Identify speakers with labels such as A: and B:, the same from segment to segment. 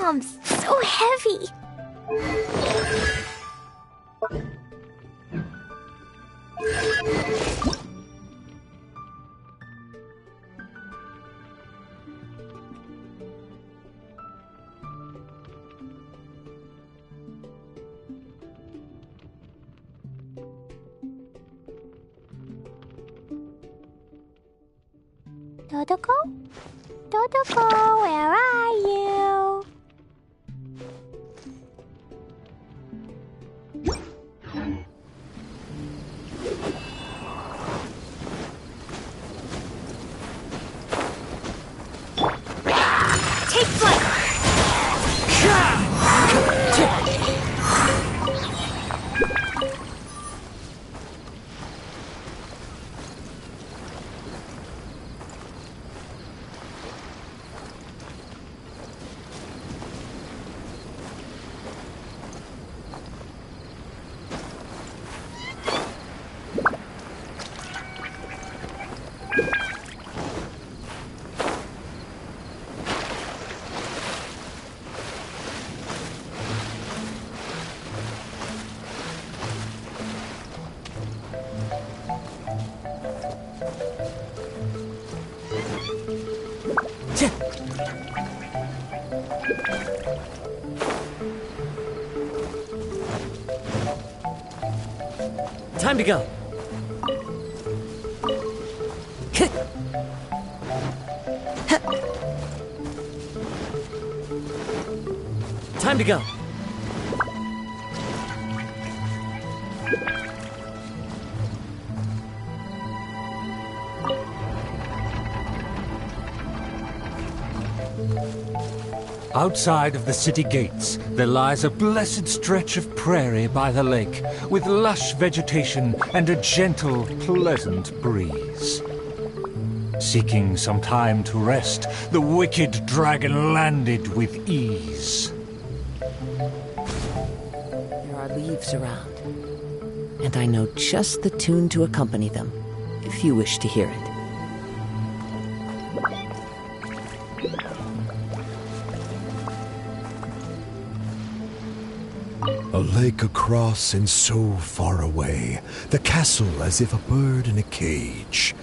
A: bombs! So heavy! Dodoko? Dodoko, where are you? Take flight!
B: Time to go. Time to go.
C: Outside of the city gates, there lies a blessed stretch of prairie by the lake, with lush vegetation and a gentle, pleasant breeze. Seeking some time to rest, the wicked dragon landed with ease.
D: There are leaves around, and I know just the tune to accompany them, if you wish to hear it.
E: A lake across and so far away, the castle as if a bird in a cage.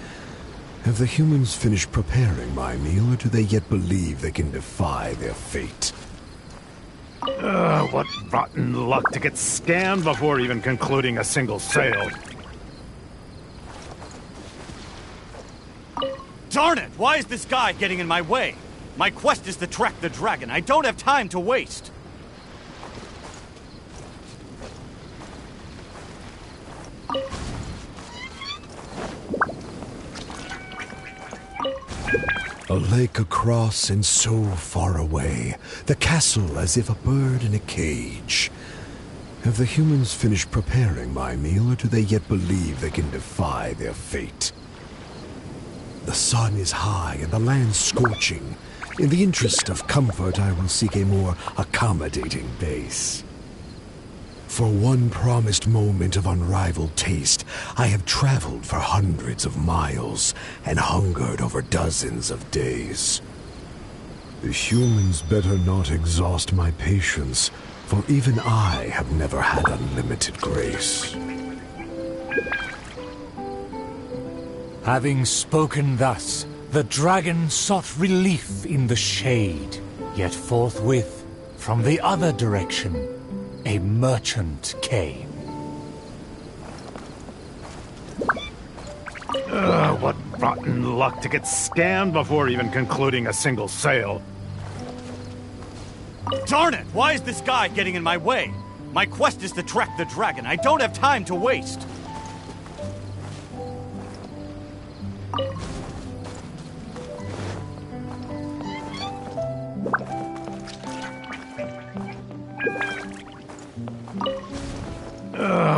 E: Have the humans finished preparing my meal, or do they yet believe they can defy their fate?
F: What rotten luck to get scammed before even concluding a single sale.
B: Darn it! Why is this guy getting in my way? My quest is to track the dragon. I don't have time to waste.
E: A lake across and so far away, the castle as if a bird in a cage. Have the humans finished preparing my meal, or do they yet believe they can defy their fate? The sun is high and the land scorching. In the interest of comfort, I will seek a more accommodating base. For one promised moment of unrivaled taste, I have traveled for hundreds of miles and hungered over dozens of days. The humans better not exhaust my patience, for even I have never had unlimited grace.
C: Having spoken thus, the dragon sought relief in the shade, yet forthwith, from the other direction, a merchant came.
F: What rotten luck to get scammed before even concluding a single sale.
B: Darn it! Why is this guy getting in my way? My quest is to track the dragon. I don't have time to waste.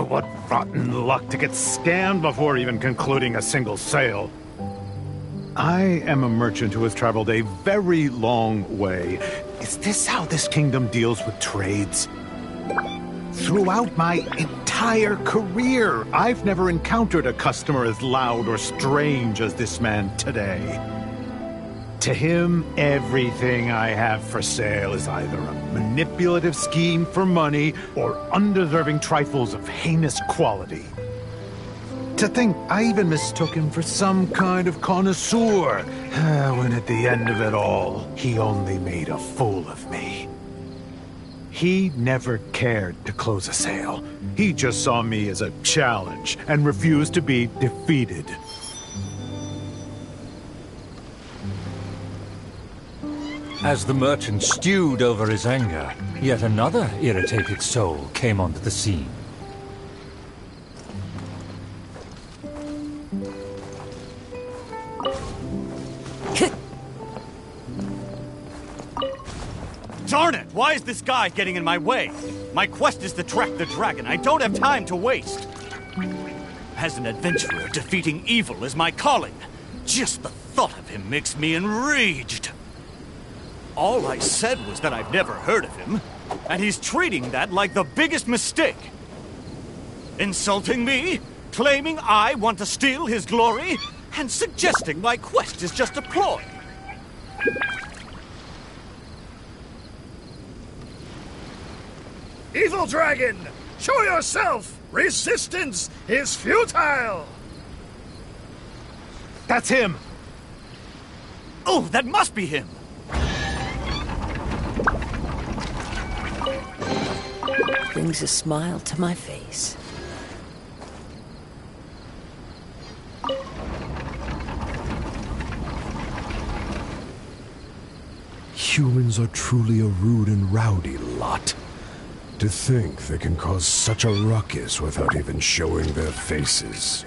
F: What rotten luck to get scammed before even concluding a single sale. I am a merchant who has traveled a very long way. Is this how this kingdom deals with trades? Throughout my entire career, I've never encountered a customer as loud or strange as this man today. To him, everything I have for sale is either a manipulative scheme for money or undeserving trifles of heinous quality. To think I even mistook him for some kind of connoisseur, when at the end of it all, he only made a fool of me. He never cared to close a sale. He just saw me as a challenge and refused to be defeated.
C: As the merchant stewed over his anger, yet another irritated soul came onto the scene.
B: Darn it! Why is this guy getting in my way? My quest is to track the dragon. I don't have time to waste. As an adventurer, defeating evil is my calling. Just the thought of him makes me enraged. All I said was that I've never heard of him, and he's treating that like the biggest mistake. Insulting me, claiming I want to steal his glory, and suggesting my quest is just a ploy.
G: Evil dragon! Show yourself! Resistance is futile!
F: That's him!
B: Oh, that must be him!
D: Brings a smile to my face.
E: Humans are truly a rude and rowdy lot. To think they can cause such a ruckus without even showing their faces.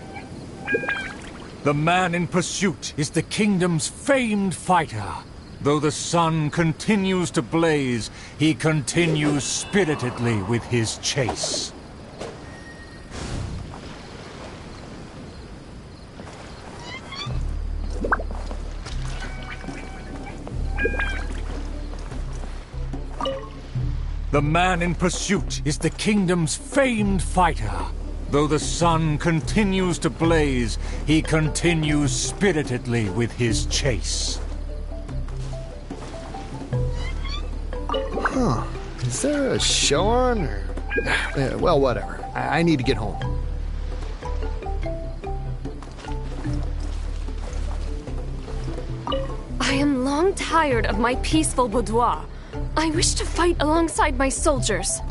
C: The man in pursuit is the kingdom's famed fighter. Though the sun continues to blaze, he continues spiritedly with his chase. The man in pursuit is the kingdom's famed fighter. Though the sun continues to blaze, he continues spiritedly with his chase.
H: Huh. Is there a show on, or... well, whatever. I need to get home.
I: I am long tired of my peaceful boudoir. I wish to fight alongside my soldiers.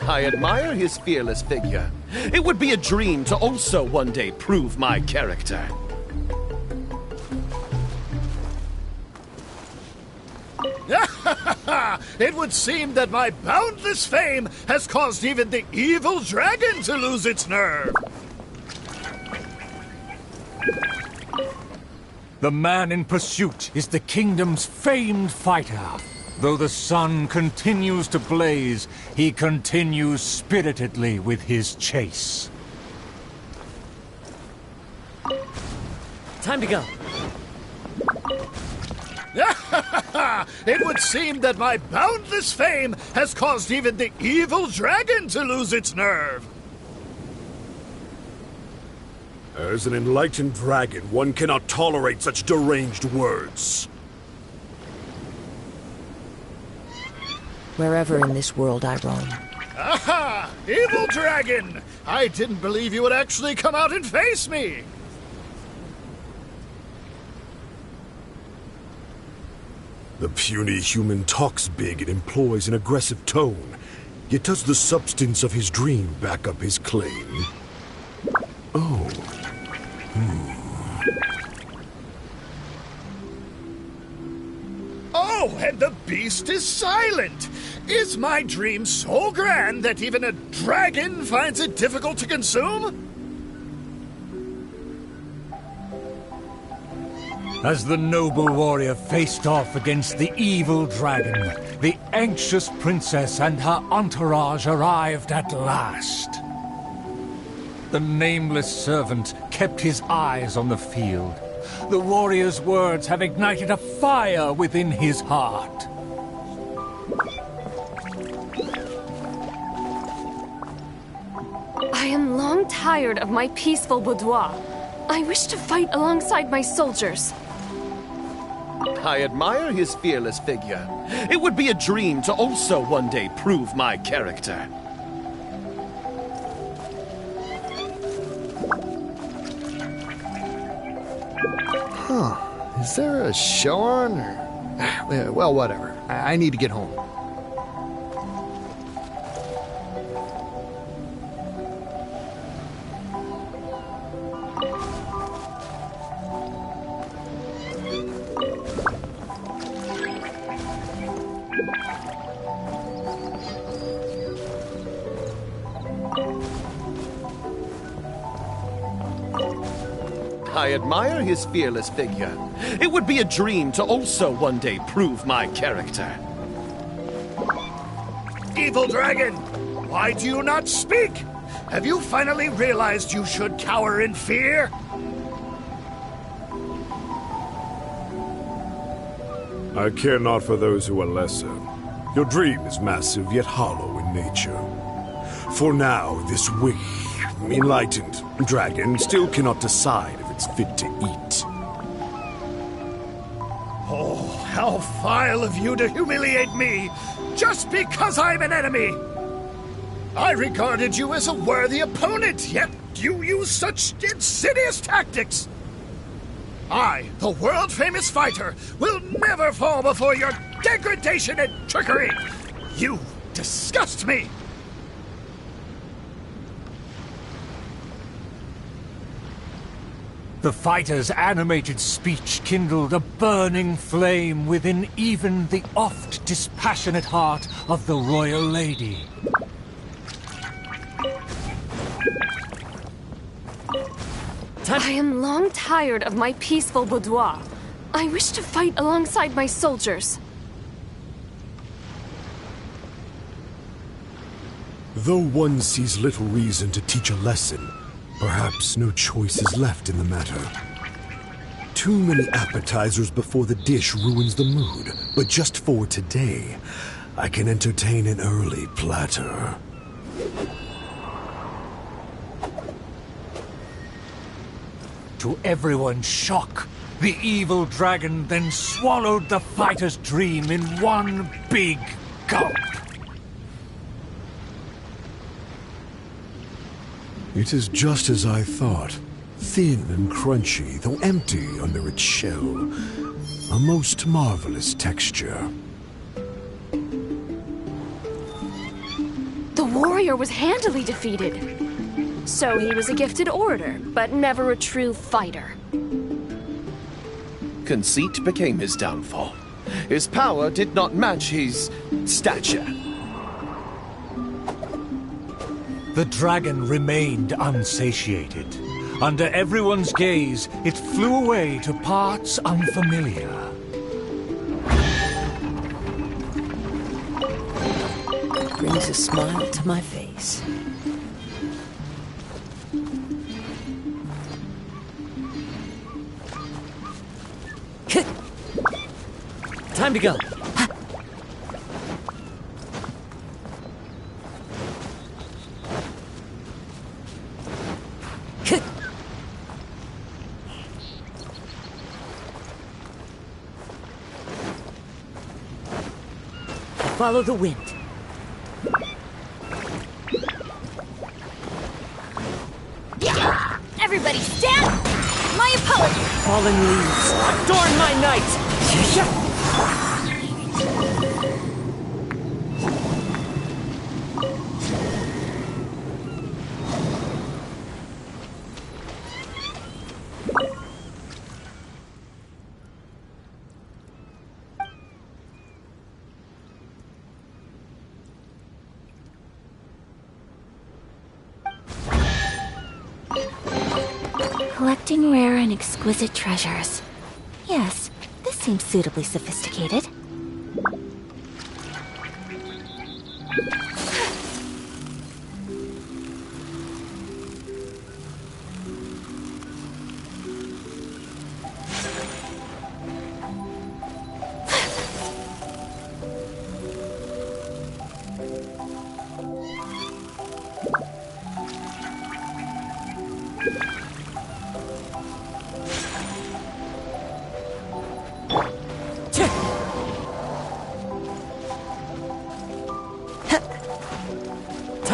J: I admire his fearless figure. It would be a dream to also one day prove my character.
G: It would seem that my boundless fame has caused even the evil dragon to lose its nerve.
C: The man in pursuit is the kingdom's famed fighter. Though the sun continues to blaze, he continues spiritedly with his chase.
J: Time to go.
G: It would seem that my boundless fame has caused even the evil dragon to lose its nerve.
E: As an enlightened dragon, one cannot tolerate such deranged words.
D: Wherever in this world I roam.
G: Aha! Evil dragon! I didn't believe you would actually come out and face me!
E: The puny human talks big and employs an aggressive tone, yet does the substance of his dream back up his claim? Oh.
G: Oh, and the beast is silent! Is my dream so grand that even a dragon finds it difficult to consume?
C: As the noble warrior faced off against the evil dragon, the anxious princess and her entourage arrived at last. The nameless servant kept his eyes on the field. The warrior's words have ignited a fire within his heart.
I: I am long long tired of my peaceful boudoir. I wish to fight alongside my soldiers.
J: I admire his fearless figure. It would be a dream to also one day prove my character.
H: Huh. Is there a show on? Or... well, whatever. I need to get home.
J: I admire his fearless figure. It would be a dream to also one day prove my character.
G: Evil dragon, why do you not speak? Have you finally realized you should cower in fear?
E: I care not for those who are lesser. Your dream is massive, yet hollow in nature. For now, this weak, enlightened dragon still cannot decide if it's fit to eat.
G: Oh, how vile of you to humiliate me, just because I'm an enemy! I regarded you as a worthy opponent, yet you use such insidious tactics! I, the world-famous fighter, will never fall before your degradation and trickery! You disgust me!
C: The fighter's animated speech kindled a burning flame within even the oft dispassionate heart of the royal lady.
I: I am long tired of my peaceful boudoir. I wish to fight alongside my soldiers.
E: Though one sees little reason to teach a lesson, perhaps no choice is left in the matter. Too many appetizers before the dish ruins the mood, but just for today, I can entertain an early platter.
C: To everyone's shock, the evil dragon then swallowed the fighter's dream in one big gulp.
E: It is just as I thought. Thin and crunchy, though empty under its shell. A most marvelous texture.
I: The warrior was handily defeated. So he was a gifted orator, but never a true fighter.
J: Conceit became his downfall. His power did not match his stature.
C: The dragon remained unsatiated. Under everyone's gaze, it flew away to parts unfamiliar.
D: Brings a smile to my face.
K: Time to go.
D: Follow the wind.
A: Everybody stand! My apologies!
K: Fallen leaves, adorn my night!
A: Collecting rare and exquisite treasures. Yes, this seems suitably sophisticated.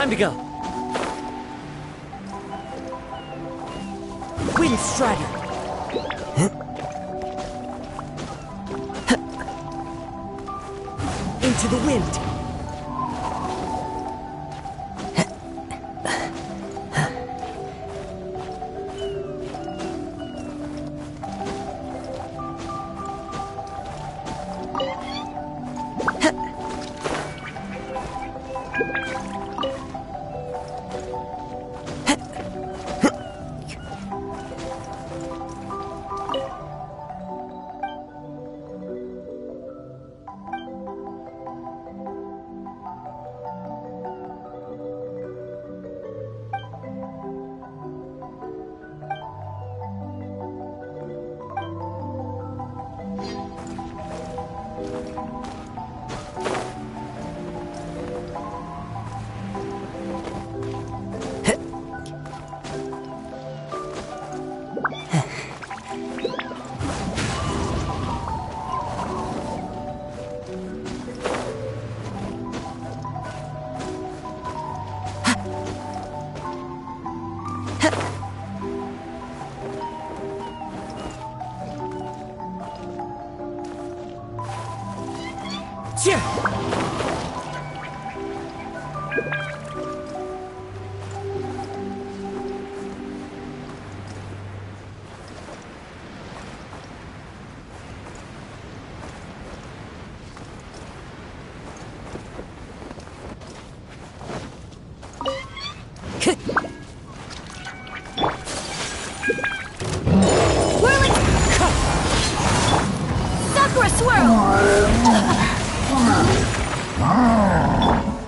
K: Time to go. Wind Strider. Into the wind.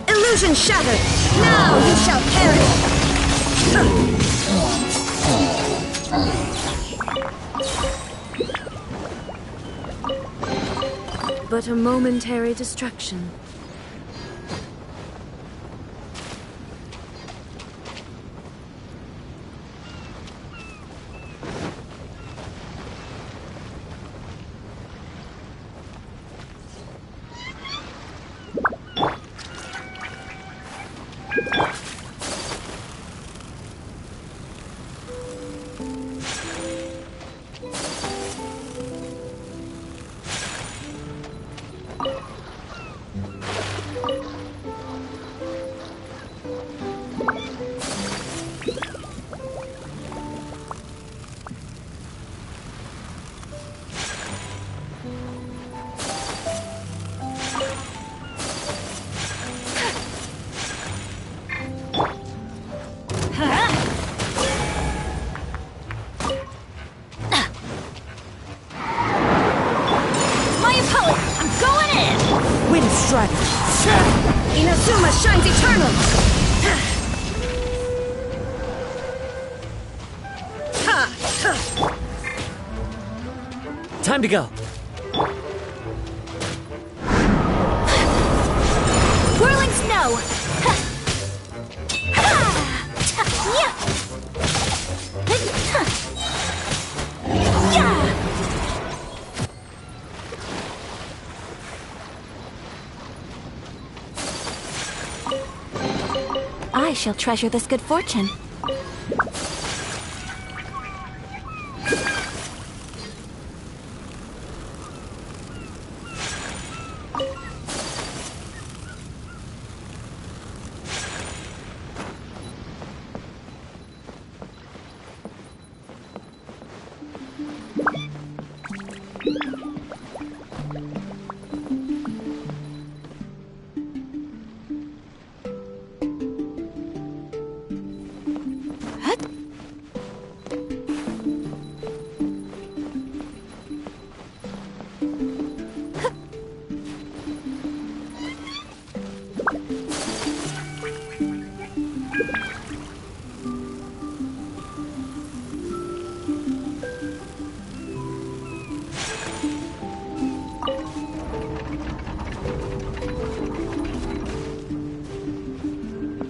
A: Illusion shattered! Now you shall perish!
I: But a momentary distraction.
A: Inazuma shines eternal!
K: Time to go.
A: Whirling snow! I shall treasure this good fortune.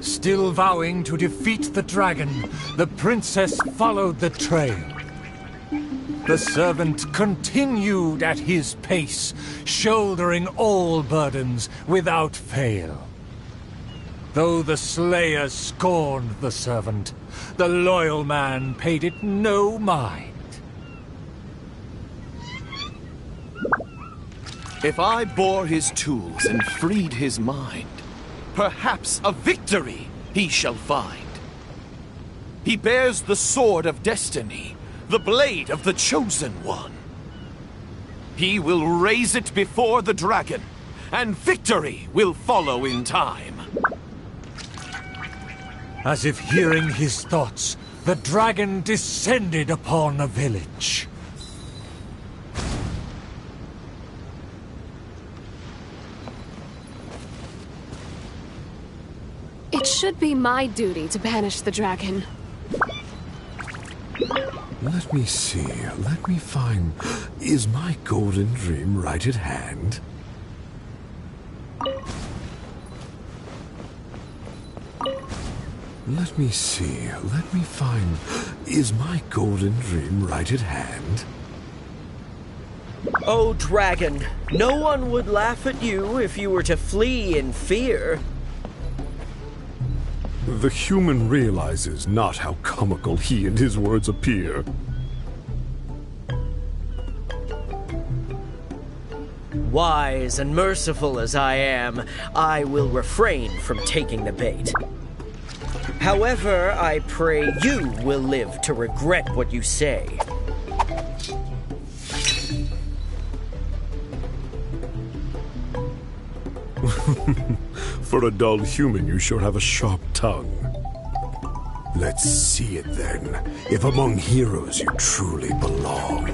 C: Still vowing to defeat the dragon, the princess followed the trail. The servant continued at his pace, shouldering all burdens without fail. Though the Slayer scorned the servant, the loyal man paid it no mind.
J: If I bore his tools and freed his mind, perhaps a victory he shall find. He bears the sword of destiny, the blade of the chosen one. He will raise it before the dragon, and victory will follow in time.
C: As if hearing his thoughts, the dragon descended upon a village.
I: It should be my duty to banish the dragon.
E: Let me see. Let me find... Is my golden dream right at hand? Let me see. Let me find... Is my golden dream right at hand?
K: Oh, dragon, no one would laugh at you if you were to flee in fear.
E: The human realizes not how comical he and his words appear.
K: Wise and merciful as I am, I will refrain from taking the bait. However, I pray you will live to regret what you say.
E: For a dull human, you sure have a sharp tongue. Let's see it then, if among heroes you truly belong.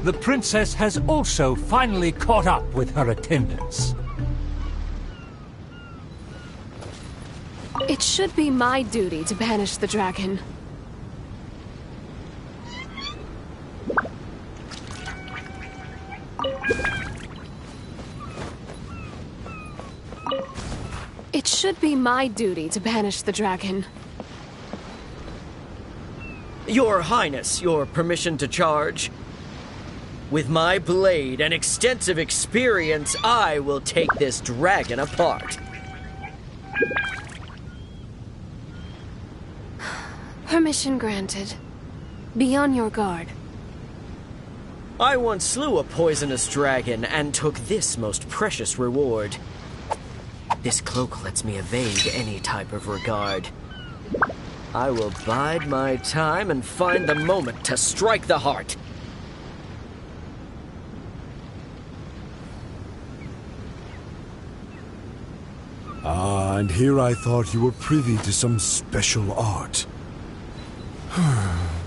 C: The princess has also finally caught up with her attendants.
I: It should be my duty to banish the dragon. It should be my duty to banish the dragon.
K: Your Highness, your permission to charge? With my blade and extensive experience, I will take this dragon apart.
I: Permission granted. Be on your guard.
K: I once slew a poisonous dragon and took this most precious reward. This cloak lets me evade any type of regard. I will bide my time and find the moment to strike the heart.
E: Ah, and here I thought you were privy to some special art.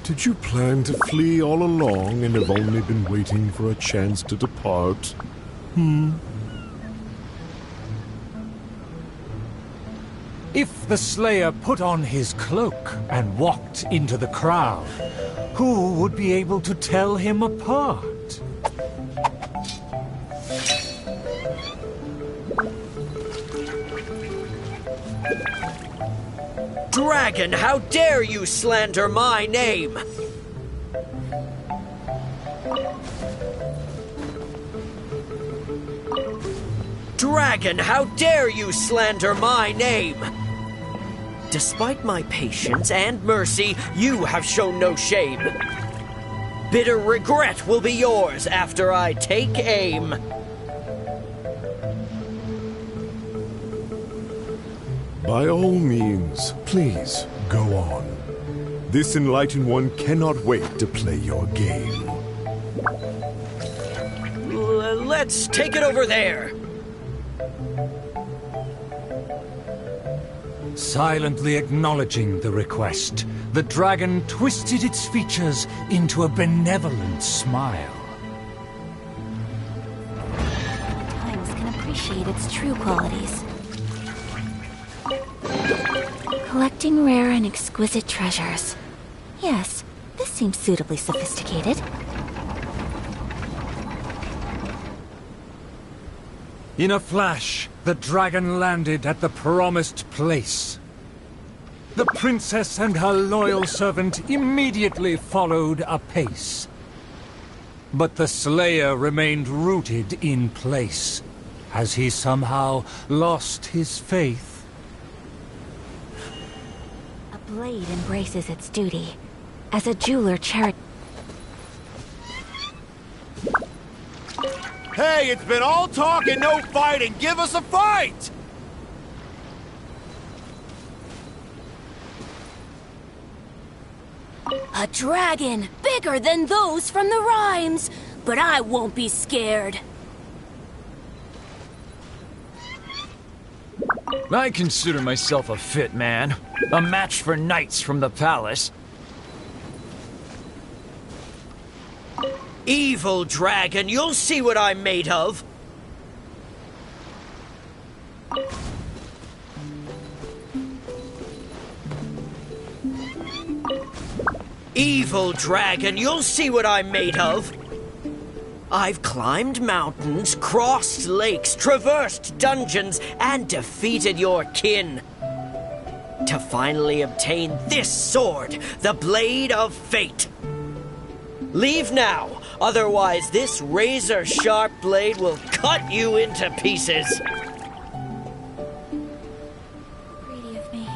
E: Did you plan to flee all along and have only been waiting for a chance to depart?
C: If the Slayer put on his cloak and walked into the crowd, who would be able to tell him apart?
K: Dragon, how dare you slander my name? Dragon, how dare you slander my name? Despite my patience and mercy, you have shown no shame. Bitter regret will be yours after I take aim.
E: By all means, please, go on. This enlightened one cannot wait to play your game.
K: Let's take it over there.
C: Silently acknowledging the request, the dragon twisted its features into a benevolent smile.
A: Times can appreciate its true qualities. Collecting rare and exquisite treasures. Yes, this seems suitably sophisticated.
C: In a flash, the dragon landed at the promised place. The princess and her loyal servant immediately followed apace. But the Slayer remained rooted in place, Has he somehow lost his faith?
A: A blade embraces its duty. As a jeweler
J: Hey, it's been all talk and no fighting. Give us a fight!
L: A dragon, bigger than those from the rhymes. But I won't be scared.
M: I consider myself a fit man. A match for knights from the palace.
K: Evil dragon, you'll see what I'm made of! Evil dragon, you'll see what I'm made of! I've climbed mountains, crossed lakes, traversed dungeons, and defeated your kin. To finally obtain this sword, the Blade of Fate. Leave now, otherwise this razor-sharp blade will cut you into pieces.
A: Greedy of me.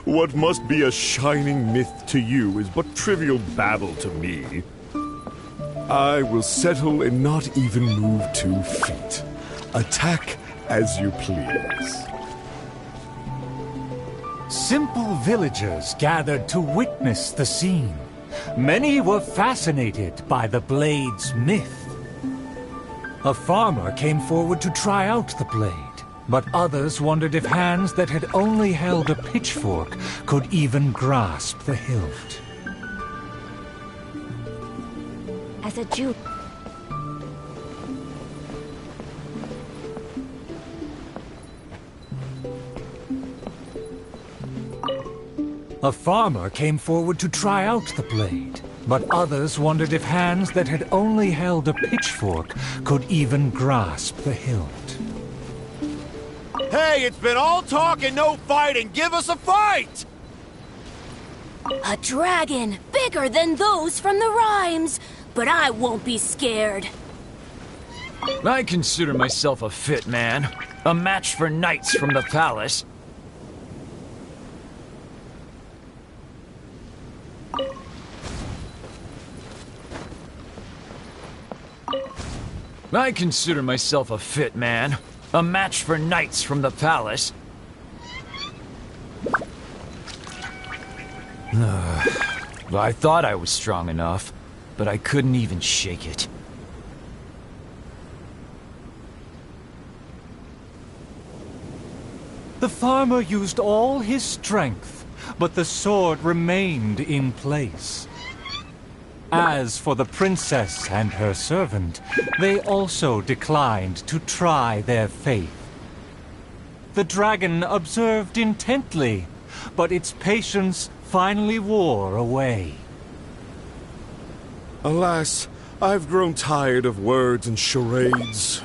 N: What must be a shining myth to you is but trivial babble to me. I will settle and not even move 2 feet. Attack as you please.
C: Simple villagers gathered to witness the scene. Many were fascinated by the blade's myth. A farmer came forward to try out the blade, but others wondered if hands that had only held a pitchfork could even grasp the hilt.
A: As a Jew...
C: A farmer came forward to try out the blade, but others wondered if hands that had only held a pitchfork could even grasp the hilt.
J: Hey, it's been all talk and no fighting. Give us a fight!
L: A dragon, bigger than those from the rhymes. But I won't be scared.
M: I consider myself a fit man. A match for knights from the palace. I consider myself a fit man. A match for knights from the palace. I thought I was strong enough, but I couldn't even shake it.
C: The farmer used all his strength, but the sword remained in place. As for the princess and her servant, they also declined to try their faith. The dragon observed intently, but its patience finally wore away.
N: Alas, I've grown tired of words and charades.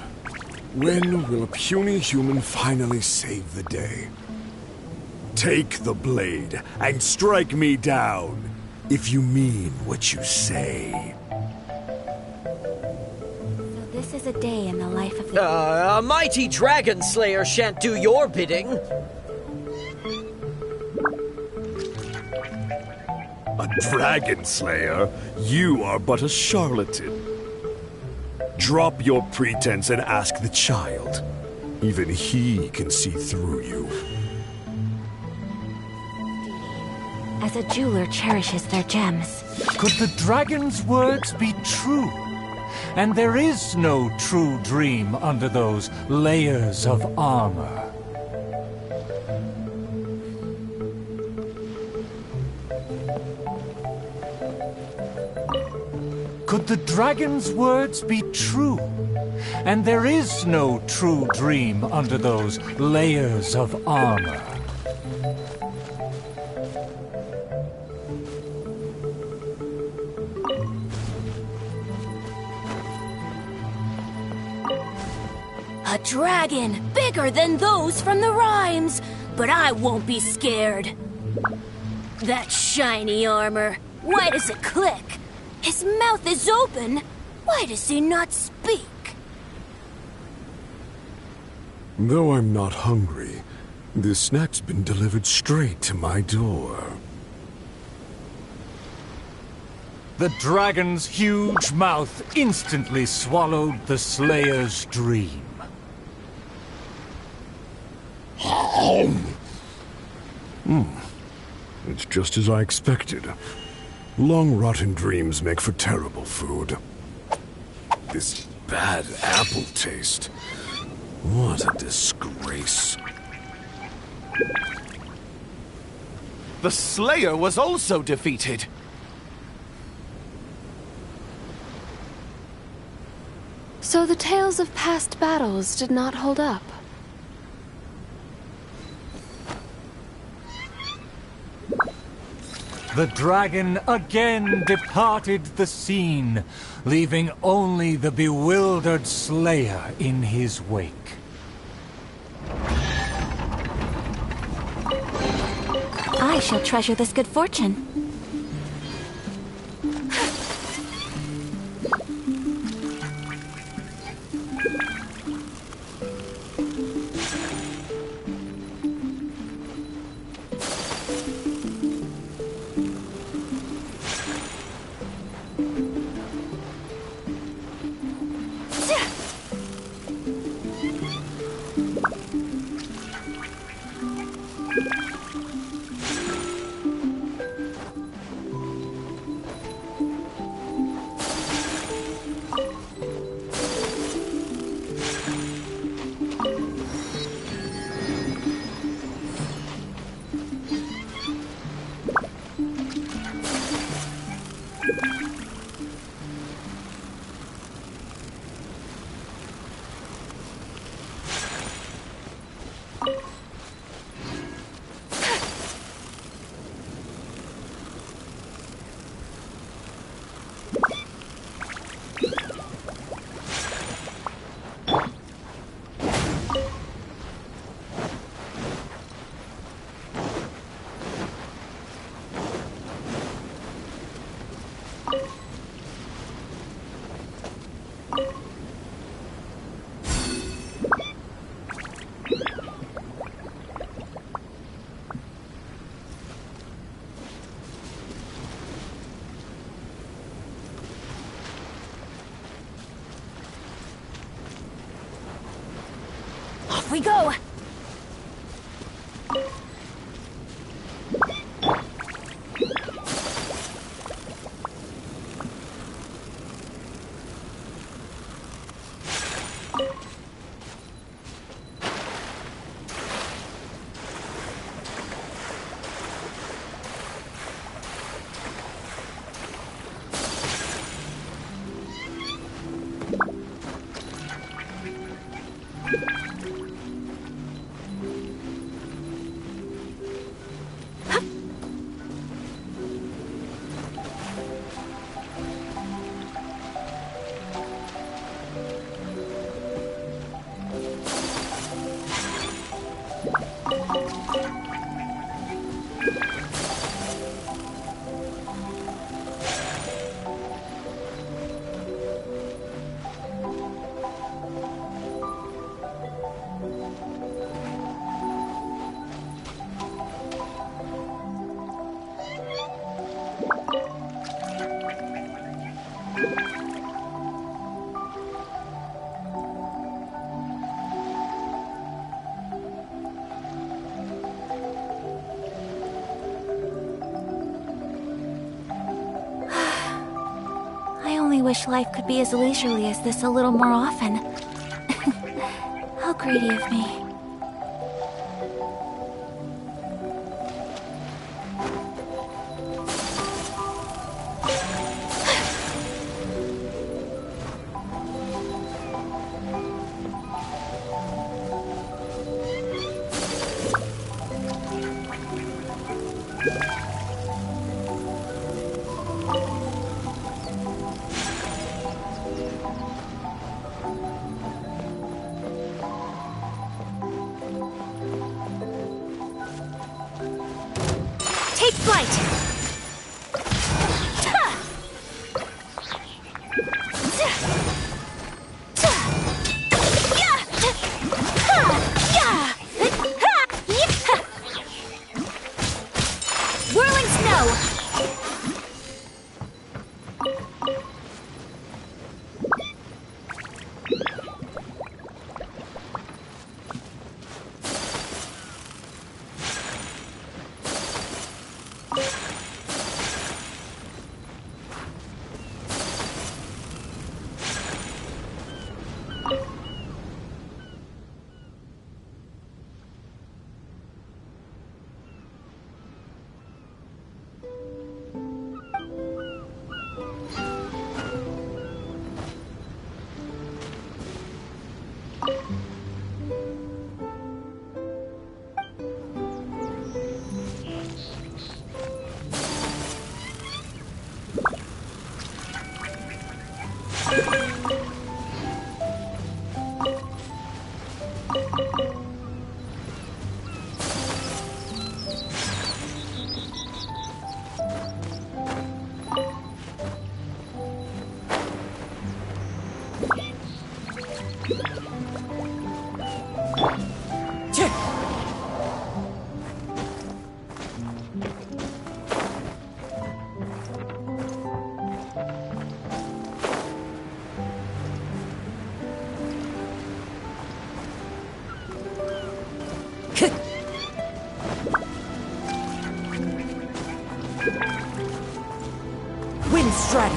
N: When will a puny human finally save the day? Take the blade and strike me down, if you mean what you say.
A: So this is a day in the life of the...
K: A mighty dragon slayer shan't do your bidding.
N: A dragon slayer? You are but a charlatan. Drop your pretense and ask the child. Even he can see through you.
A: As a jeweler cherishes their gems.
C: Could the dragon's words be true? And there is no true dream under those layers of armor. Could the dragon's words be true? And there is no true dream under those layers of armor.
L: A dragon, bigger than those from the rhymes. But I won't be scared. That shiny armor, why does it click? His mouth is open. Why does he not speak?
E: Though I'm not hungry, this snack's been delivered straight to my door.
C: The dragon's huge mouth instantly swallowed the Slayer's dream.
E: It's just as I expected. Long rotten dreams make for terrible food. This bad apple taste. What a disgrace.
J: The Slayer was also defeated.
I: So the tales of past battles did not hold up.
C: The dragon again departed the scene, leaving only the bewildered Slayer in his wake.
A: I shall treasure this good fortune. Off we go! I wish life could be as leisurely as this a little more often. How greedy of me.
D: Wind Strider.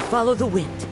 D: Follow the wind.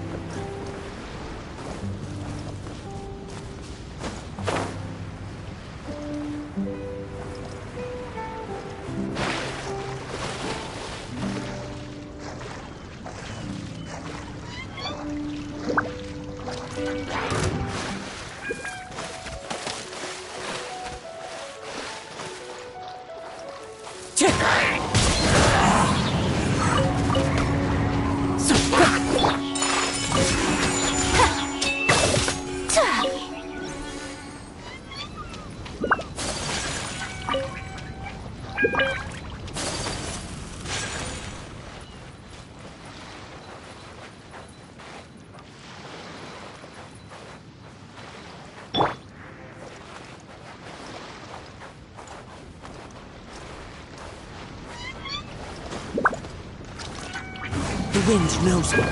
D: The wind knows me.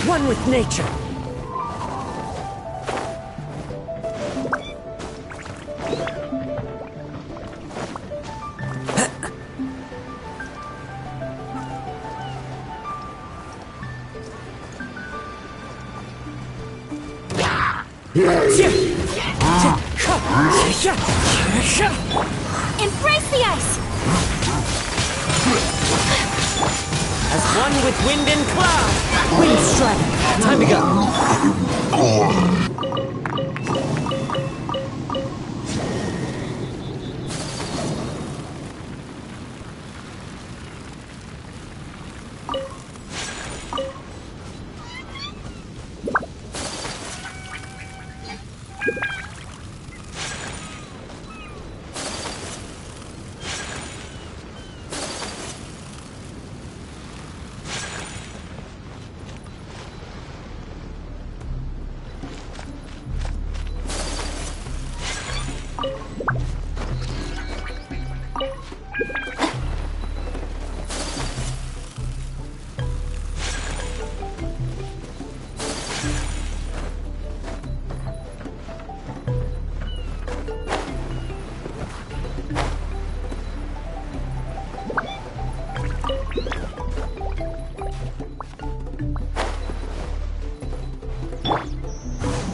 D: One with nature.
L: Embrace the ice!
K: As one with wind and cloud! Wind Strider! Time to go!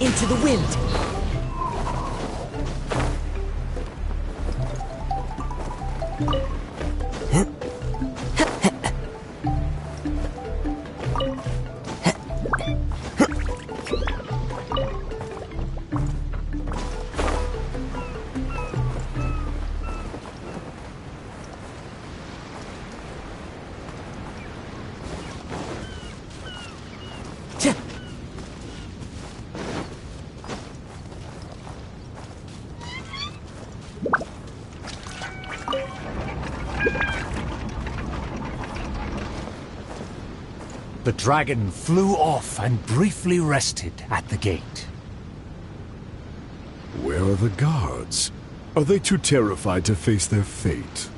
D: Into the wind.
C: The dragon flew off and briefly rested at the gate.
N: Where are the guards? Are they too terrified to face their fate?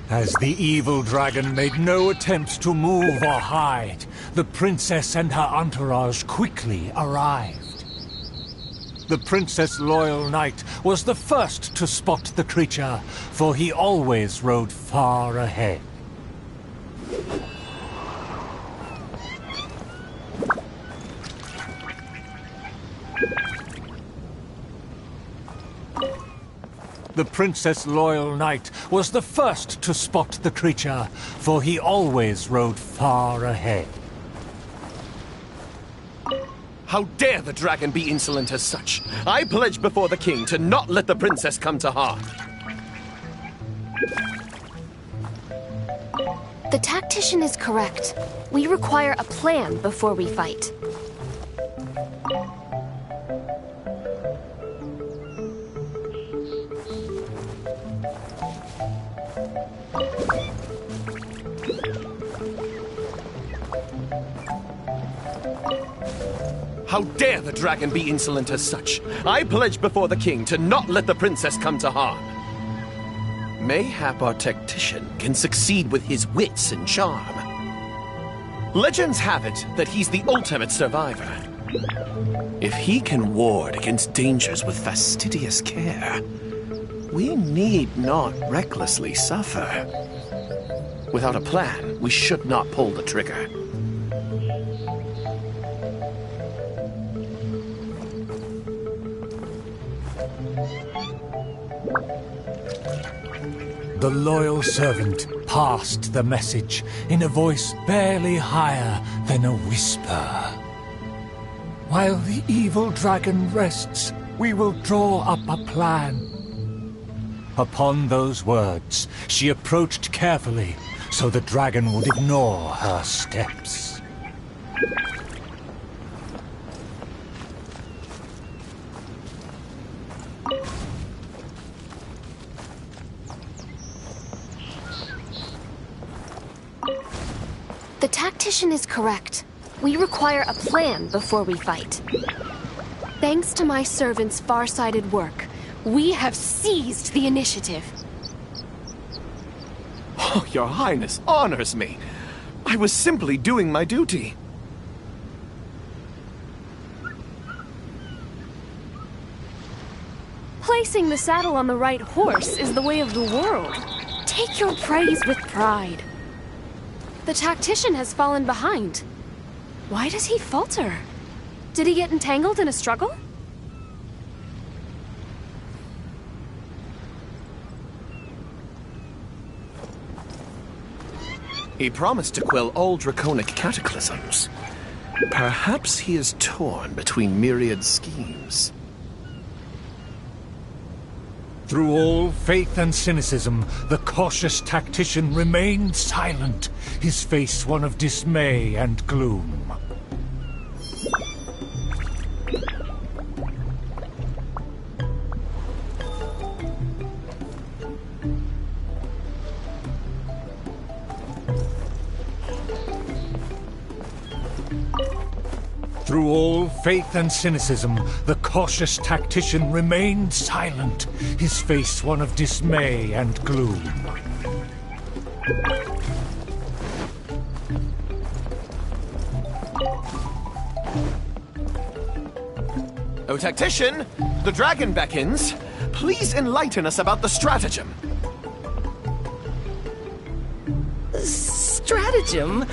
C: As the evil dragon made no attempt to move or hide, the princess and her entourage quickly arrived. The Princess Loyal Knight was the first to spot the creature, for he always rode far ahead. The Princess Loyal Knight was the first to spot the creature, for he always rode far ahead.
J: How dare the dragon be insolent as such? I pledge before the king to not let the princess come to harm.
I: The tactician is correct. We require a plan before we fight.
J: How dare the dragon be insolent as such? I pledge before the king to not let the princess come to harm. Mayhap our tactician can succeed with his wits and charm. Legends have it that he's the ultimate survivor. If he can ward against dangers with fastidious care, we need not recklessly suffer. Without a plan, we should not pull the trigger.
C: The loyal servant passed the message in a voice barely higher than a whisper. While the evil dragon rests, we will draw up a plan. Upon those words, she approached carefully, so the dragon would ignore her steps.
I: The tactician is correct. We require a plan before we fight. Thanks to my servant's far-sighted work, we have seized the initiative.
J: Oh, Your Highness honors me. I was simply doing my duty.
I: Placing the saddle on the right horse is the way of the world. Take your praise with pride. The tactician has fallen behind. Why does he falter? Did he get entangled in a struggle?
J: He promised to quell all draconic cataclysms. Perhaps he is torn between myriad schemes.
C: Through all faith and cynicism, the cautious tactician remained silent, his face one of dismay and gloom. Through all faith and cynicism, the cautious tactician remained silent, his face one of dismay and gloom.
J: Oh, tactician, the dragon beckons. Please enlighten us about the stratagem.
D: Stratagem?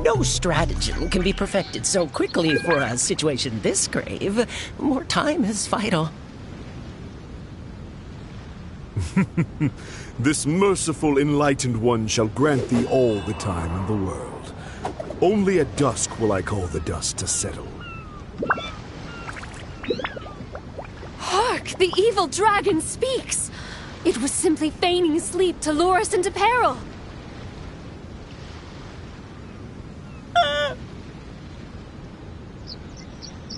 D: No stratagem can be perfected so quickly for a situation this grave. More time is vital.
N: This merciful enlightened one shall grant thee all the time in the world. Only at dusk will I call the dust to settle.
I: Hark! The evil dragon speaks! It was simply feigning sleep to lure us into peril.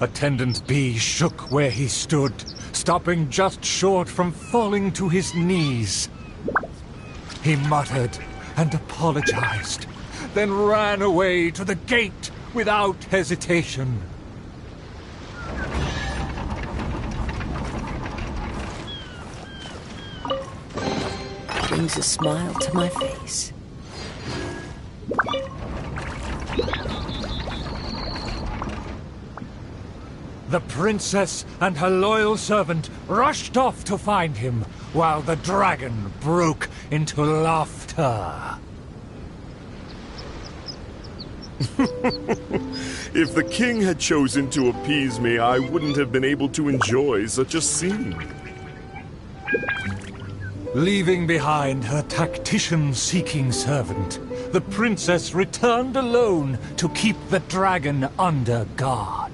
C: Attendant B shook where he stood, stopping just short from falling to his knees. He muttered and apologized, then ran away to the gate without hesitation.
D: Brings a smile to my face.
C: The princess and her loyal servant rushed off to find him, while the dragon broke into laughter.
N: If the king had chosen to appease me, I wouldn't have been able to enjoy such a scene.
C: Leaving behind her tactician-seeking servant, the princess returned alone to keep the dragon under guard.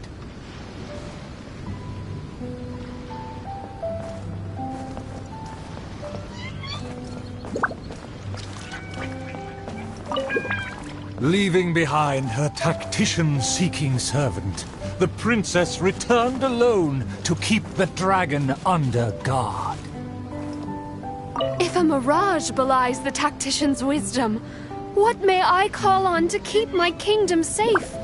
C: Leaving behind her tactician-seeking servant, the princess returned alone to keep the dragon under guard.
I: If a mirage belies the tactician's wisdom, what may I call on to keep my kingdom safe?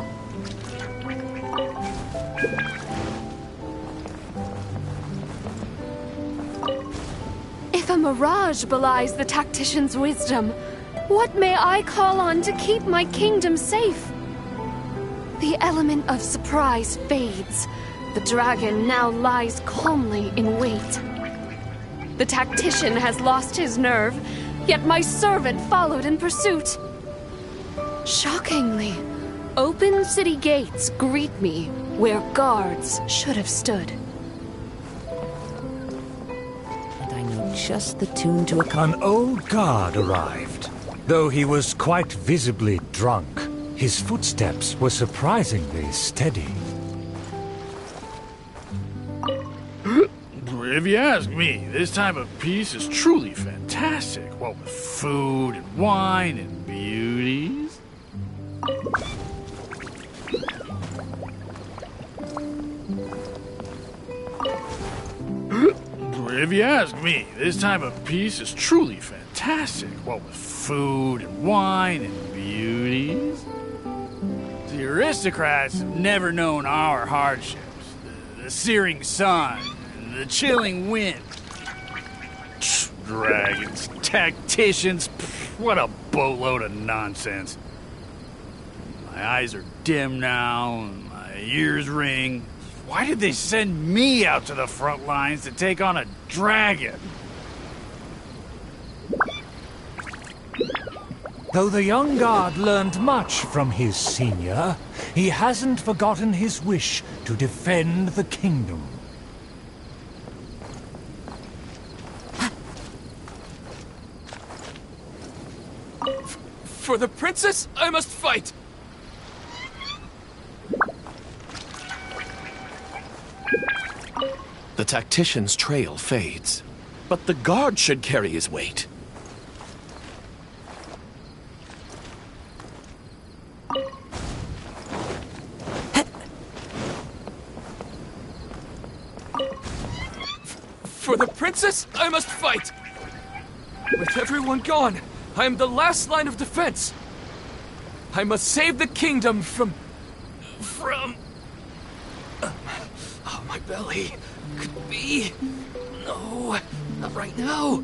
I: If a mirage belies the tactician's wisdom, what may I call on to keep my kingdom safe? The element of surprise fades. The dragon now lies calmly in wait. The tactician has lost his nerve, yet my servant followed in pursuit. Shockingly, open city gates greet me where guards should have stood.
D: And I know just the tune to
C: An old guard arrived. Though he was quite visibly drunk, his footsteps were surprisingly steady.
G: If you ask me, this time of peace is truly fantastic. What with food and wine and beauties. If you ask me, this time of peace is truly fantastic. What with food and wine and beauties. The aristocrats have never known our hardships. The searing sun, and the chilling wind. Dragons, tacticians, what a boatload of nonsense. My eyes are dim now, and my ears ring. Why did they send me out to the front lines to take on a dragon?
C: Though the young guard learned much from his senior, he hasn't forgotten his wish to defend the kingdom.
M: For the princess, I must fight!
J: The tactician's trail fades, but the guard should carry his weight.
M: For the princess, I must fight! With everyone gone, I am the last line of defense. I must save the kingdom from... Oh, my belly. Could be... No, not right now.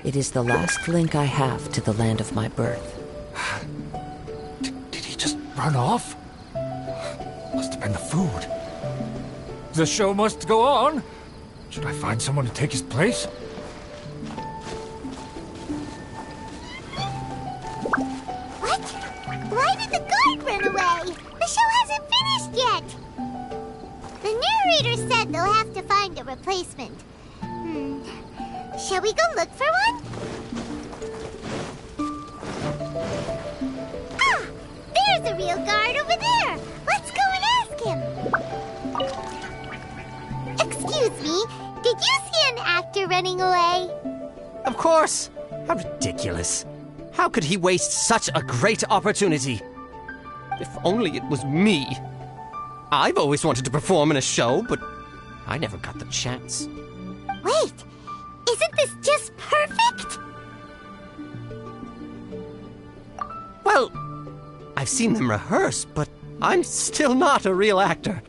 D: It is the last link I have to the land of my birth.
C: Did he just run off? Must have been the food. The show must go on. Should I find someone to take his place?
O: What? Why did the guard run away? The show hasn't finished yet. The narrator said they'll have to find a replacement. Shall we go look for one? Ah! There's a real guard over there! Let's go and ask him! Excuse me, did you see an actor running away?
D: Of course! How ridiculous. How could he waste such a great opportunity? If only it was me. I've always wanted to perform in a show, but I never got the chance.
O: Wait, Isn't this just perfect?
D: Well, I've seen them rehearse, but I'm still not a real actor.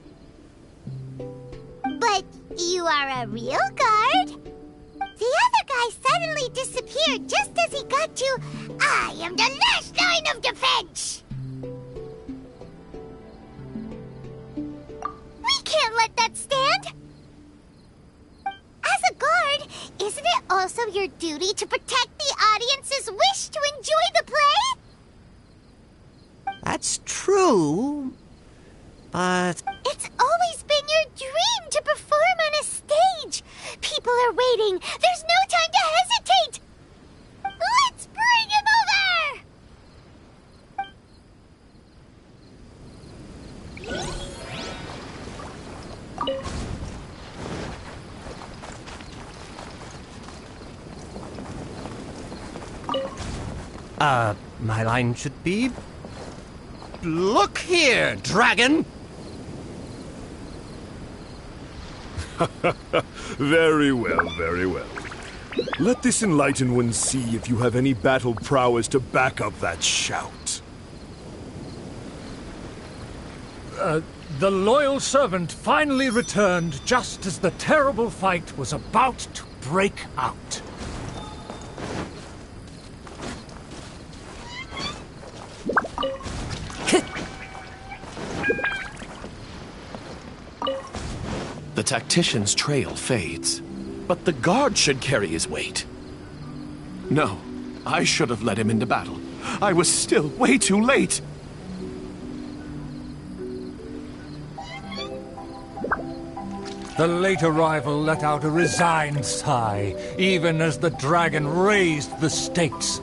O: But you are a real guard. The other guy suddenly disappeared just as he got to, I am the last line of defense. We can't let that stand. As a guard, isn't it also your duty to protect the audience's wish to enjoy the play?
D: That's true, but...
O: It's always been your dream to perform on a stage. People are waiting. There's no time to hesitate. Let's bring him
D: over. My line should be... Look here, dragon!
N: Very well, very well. Let this enlightened one see if you have any battle prowess to back up that shout.
C: The loyal servant finally returned just as the terrible fight was about to break out.
J: The tactician's trail fades, but the guard should carry his weight. No, I should have led him into battle. I was still way too late.
C: The late arrival let out a resigned sigh, even as the dragon raised the stakes.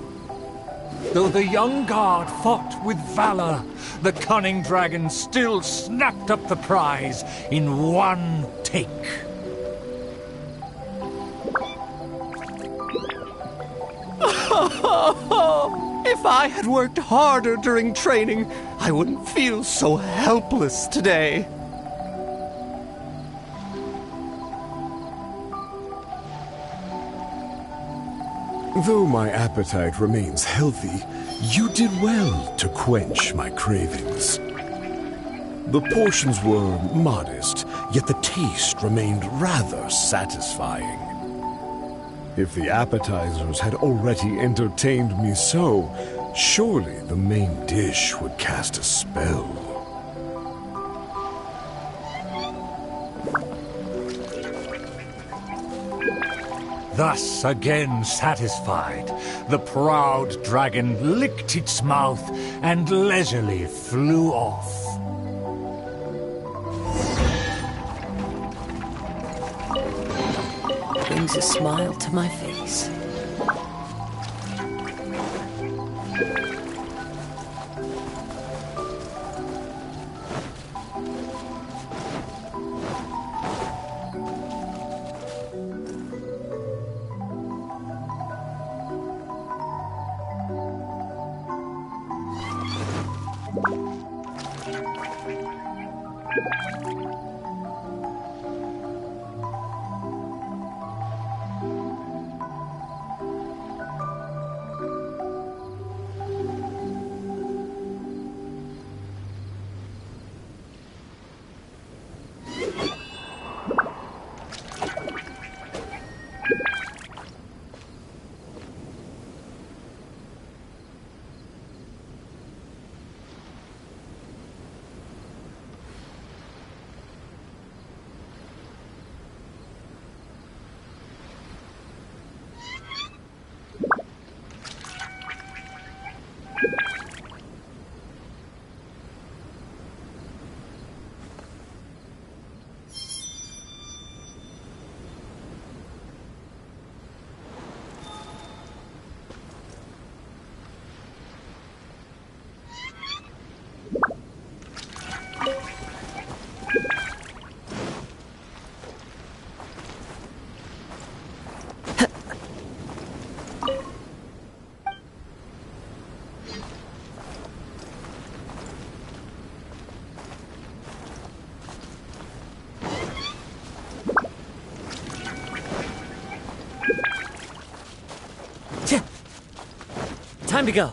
C: Though the young guard fought with valor, the cunning dragon still snapped up the prize in one take.
D: If I had worked harder during training, I wouldn't feel so helpless today.
N: Though my appetite remains healthy, you did well to quench my cravings. The portions were modest, yet the taste remained rather satisfying. If the appetizers had already entertained me so, surely the main dish would cast a spell.
C: Thus, again satisfied, the proud dragon licked its mouth and leisurely flew off.
K: Brings a smile to my face. Time to go.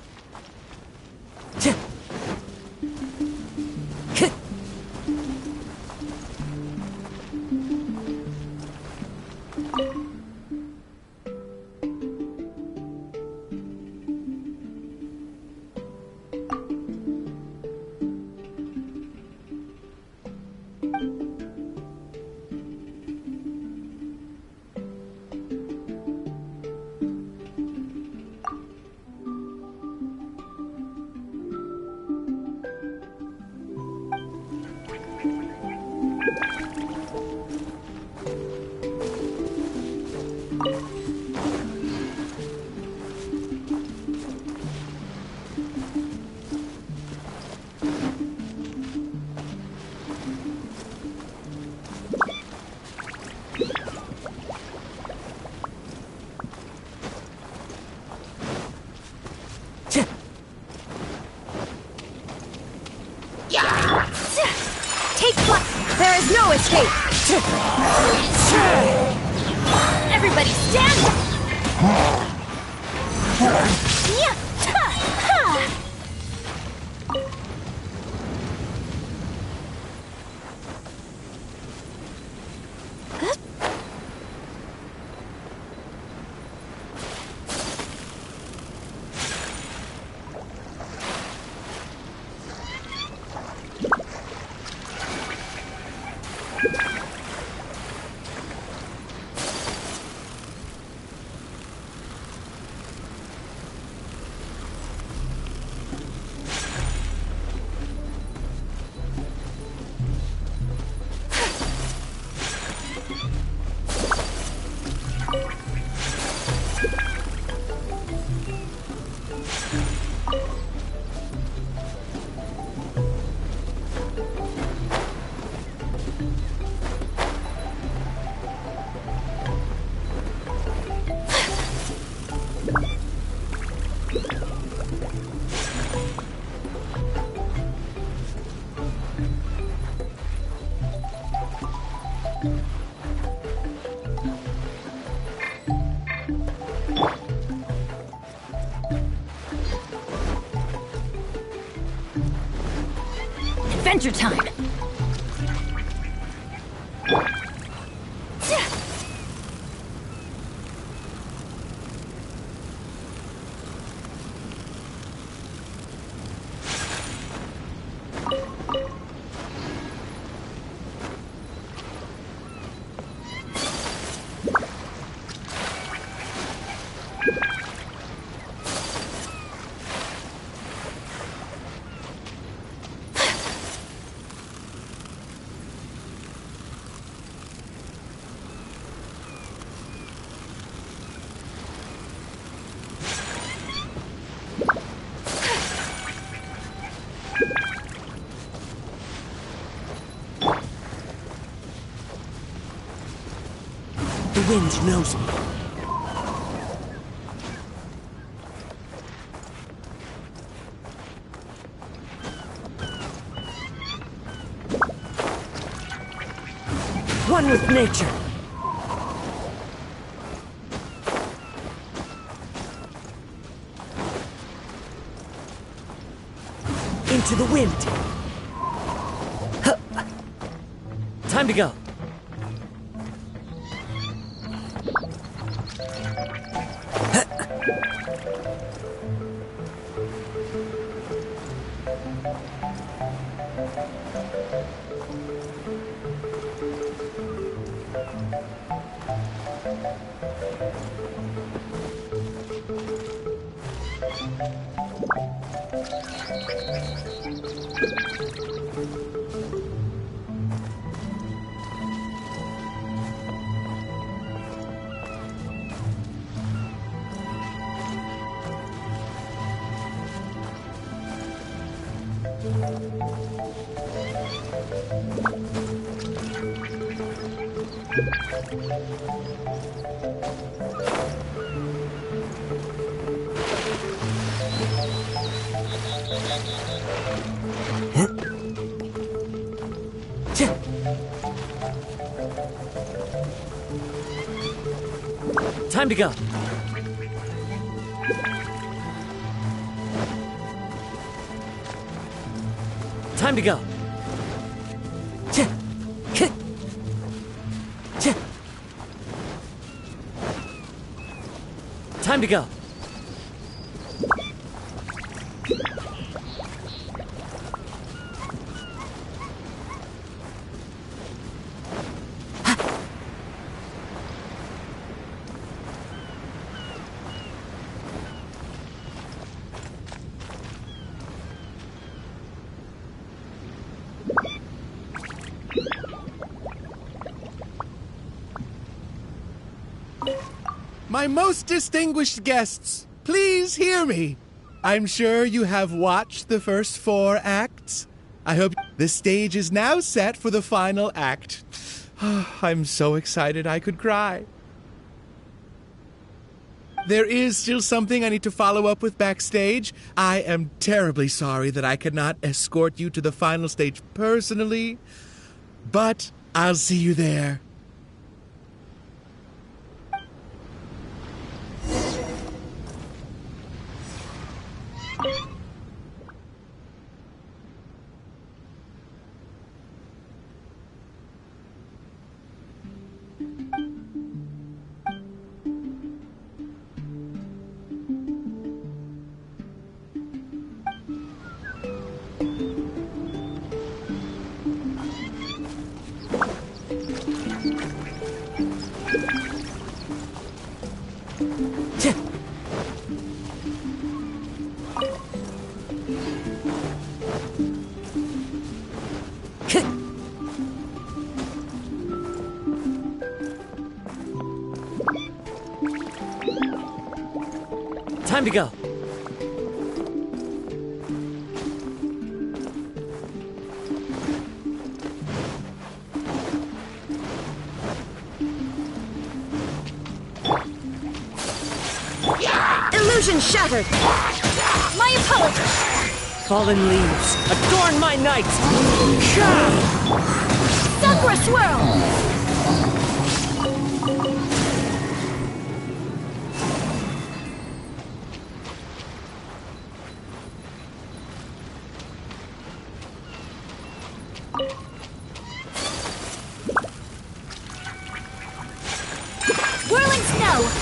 L: Take flight! There is no escape! Everybody stand! Yeah. Adventure time!
K: The wind knows me. One with nature. Into the wind. Huh. Time to go. Time to go. Time to go. Time to go.
P: My most distinguished guests, please hear me. I'm sure you have watched the first 4 acts. I hope the stage is now set for the final act. I'm so excited I could cry. There is still something I need to follow up with backstage. I am terribly sorry that I cannot escort you to the final stage personally, but I'll see you there.
K: Time to go.
L: Illusion shattered! My apologies!
K: Fallen leaves, adorn my night!
L: Sakura swirl! Whirling snow!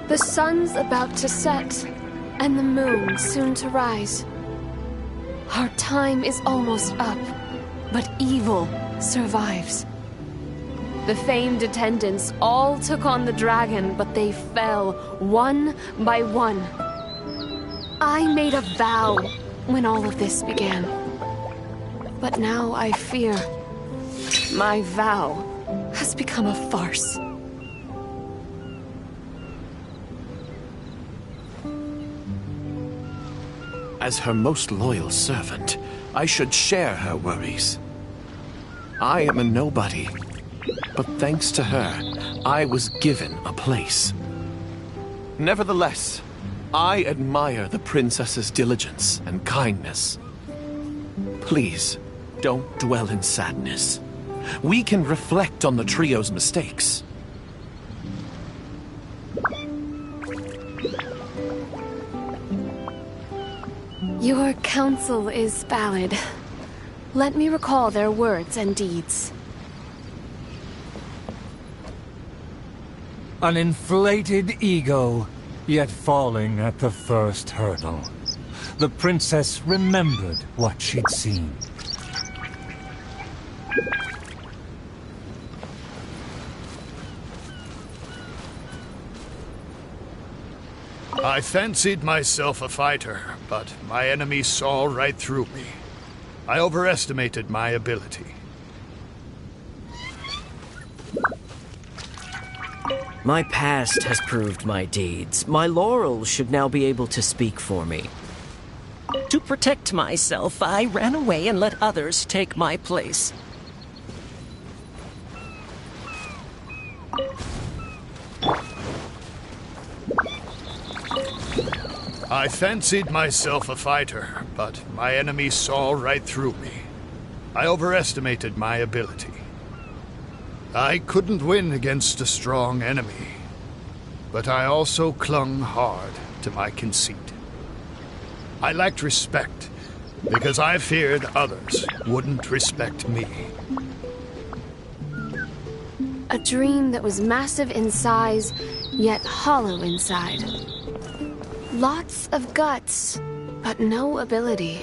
I: The sun's about to set, and the moon soon to rise. Our time is almost up, but evil survives. The famed attendants all took on the dragon, but they fell one by one. I made a vow when all of this began. But now I fear my vow has become a farce.
J: As her most loyal servant, I should share her worries. I am a nobody, but thanks to her, I was given a place. Nevertheless, I admire the princess's diligence and kindness. Please, don't dwell in sadness. We can reflect on the trio's mistakes.
I: Your counsel is valid. Let me recall their words and deeds.
C: An inflated ego, yet falling at the first hurdle. The princess remembered what she'd seen.
G: I fancied myself a fighter, but my enemy saw right through me. I overestimated my ability.
K: My past has proved my deeds. My laurels should now be able to speak for me. To protect myself, I ran away and let others take my place.
G: I fancied myself a fighter, but my enemy saw right through me. I overestimated my ability. I couldn't win against a strong enemy, but I also clung hard to my conceit. I lacked respect because I feared others wouldn't respect me.
I: A dream that was massive in size, yet hollow inside. Lots of guts, but no ability.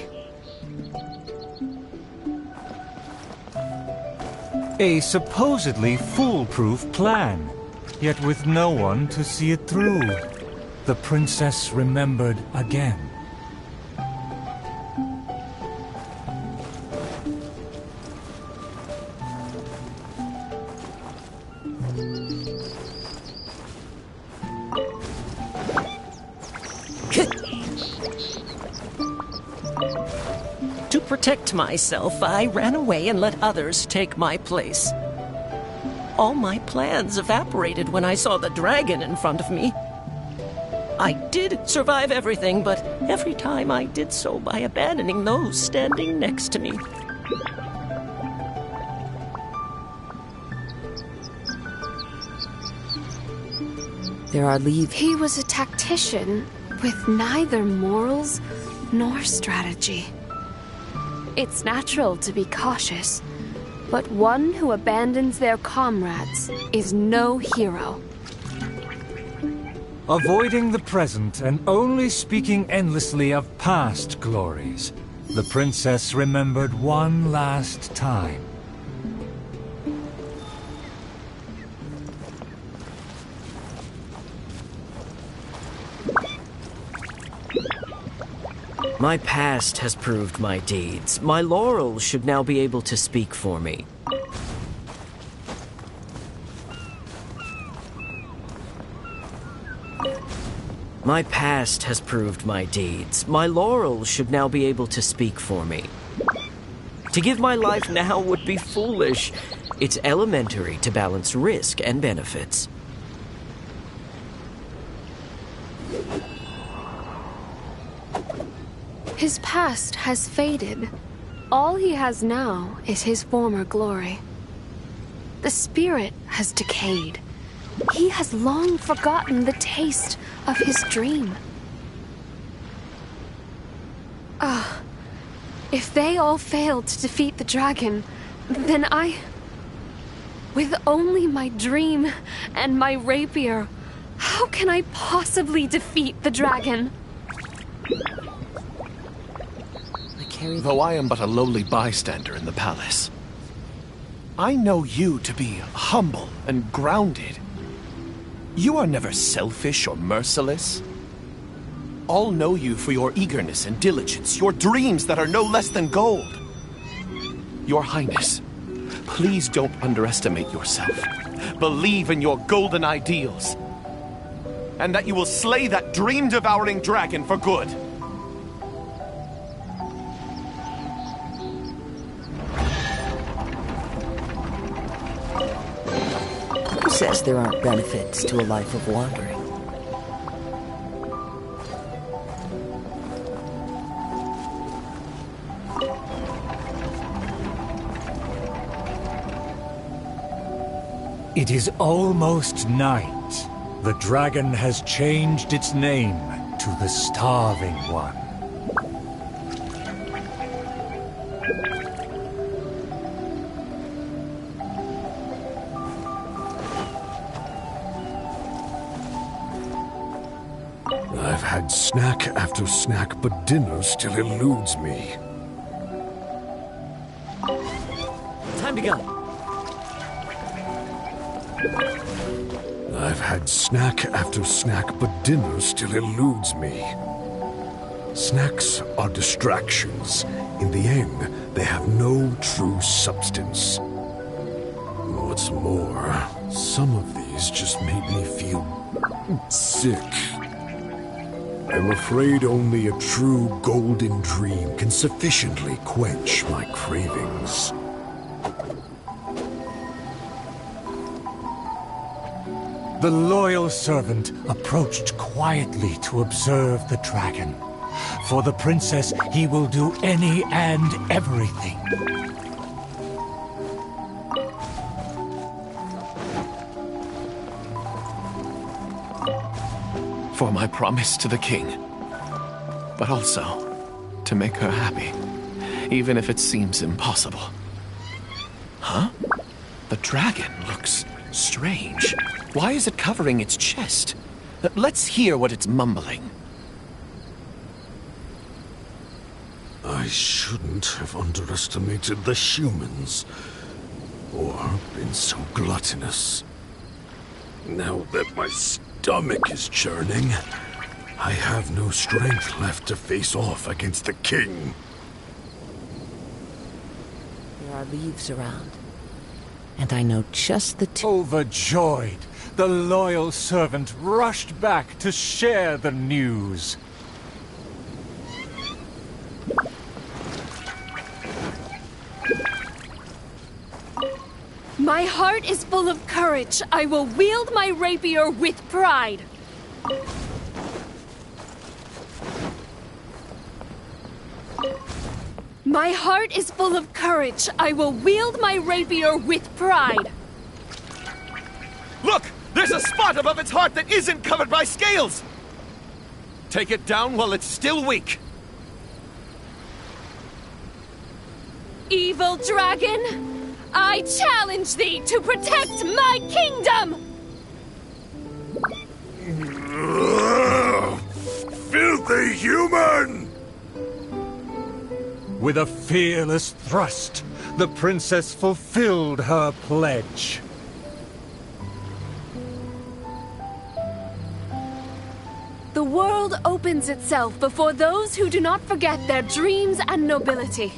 C: A supposedly foolproof plan, yet with no one to see it through. The princess remembered again.
K: To protect myself, I ran away and let others take my place. All my plans evaporated when I saw the dragon in front of me. I did survive everything, but every time I did so by abandoning those standing next to me.
I: There are leaves. He was a tactician with neither morals nor strategy. It's natural to be cautious, but one who abandons their comrades is no hero.
C: Avoiding the present and only speaking endlessly of past glories, the princess remembered one last time.
K: My past has proved my deeds. My laurels should now be able to speak for me. My past has proved my deeds. My laurels should now be able to speak for me. To give my life now would be foolish. It's elementary to balance risk and benefits.
I: His past has faded. All he has now is his former glory. The spirit has decayed. He has long forgotten the taste of his dream. If they all failed to defeat the dragon, then with only my dream and my rapier, how can I possibly defeat the dragon?
J: Though I am but a lowly bystander in the palace, I know you to be humble and grounded. You are never selfish or merciless. All know you for your eagerness and diligence, your dreams that are no less than gold. Your Highness, please don't underestimate yourself. Believe in your golden ideals, and that you will slay that dream-devouring dragon for good.
Q: Who says there aren't benefits to a life of wandering?
C: It is almost night. The dragon has changed its name to the Starving One.
N: I've had snack after snack, but dinner still eludes me.
K: Time to go.
N: I've had snack after snack, but dinner still eludes me. Snacks are distractions. In the end, they have no true substance. What's more, some of these just made me feel sick. I'm afraid only a true golden dream can sufficiently quench my cravings.
C: The loyal servant approached quietly to observe the dragon. For the princess, he will do any and everything.
J: For my promise to the king, but also to make her happy, even if it seems impossible. Huh? The dragon looks strange. Why is it covering its chest? Let's hear what it's mumbling.
N: I shouldn't have underestimated the humans, or been so gluttonous. Now that my stomach is churning, I have no strength left to face off against the king.
Q: There are leaves around, and I know just the
C: Overjoyed, the loyal servant rushed back to share the news.
I: My heart is full of courage. I will wield my rapier with pride. My heart is full of courage. I will wield my rapier with pride.
J: Look! There's a spot above its heart that isn't covered by scales! Take it down while it's still weak.
I: Evil dragon, I challenge thee to protect my kingdom!
N: Filthy human!
C: With a fearless thrust, the princess fulfilled her pledge.
I: The world opens itself before those who do not forget their dreams and nobility.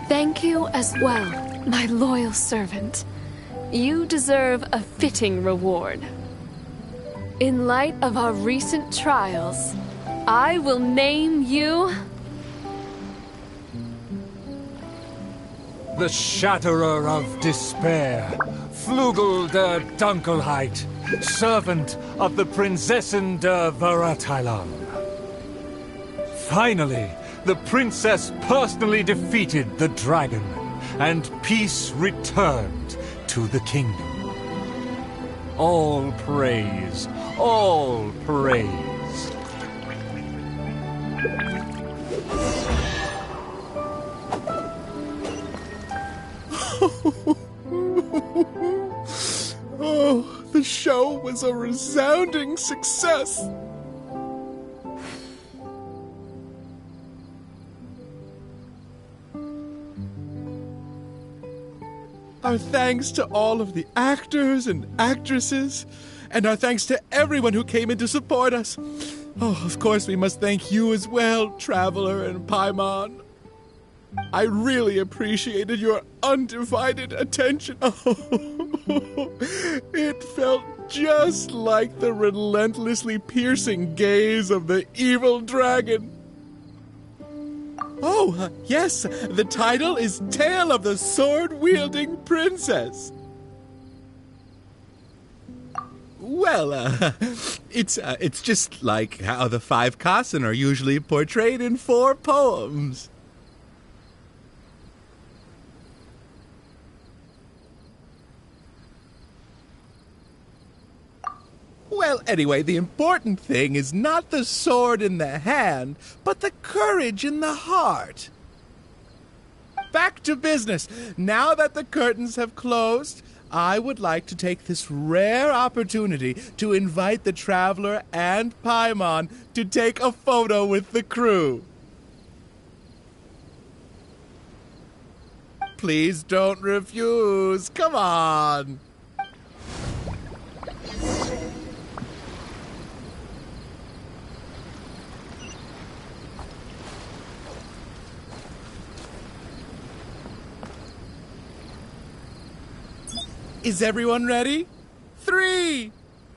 I: Thank you as well, my loyal servant. You deserve a fitting reward. In light of our recent trials, I will name you...
C: The Shatterer of Despair, Flugel der Dunkelheit, servant of the Prinzessin der Veratailung. Finally, the princess personally defeated the dragon, and peace returned to the kingdom. All praise, all praise.
P: Oh, the show was a resounding success. Our thanks to all of the actors and actresses, and our thanks to everyone who came in to support us. Oh, of course, we must thank you as well, Traveler and Paimon. I really appreciated your undivided attention. Oh, it felt just like the relentlessly piercing gaze of the evil dragon. Oh, yes, the title is Tale of the Sword-Wielding Princess. Well, it's just like how the 5 Kassen are usually portrayed in 4 poems. Well, anyway, the important thing is not the sword in the hand, but the courage in the heart. Back to business. Now that the curtains have closed, I would like to take this rare opportunity to invite the Traveler and Paimon to take a photo with the crew. Please don't refuse. Come on. Is everyone ready? 3,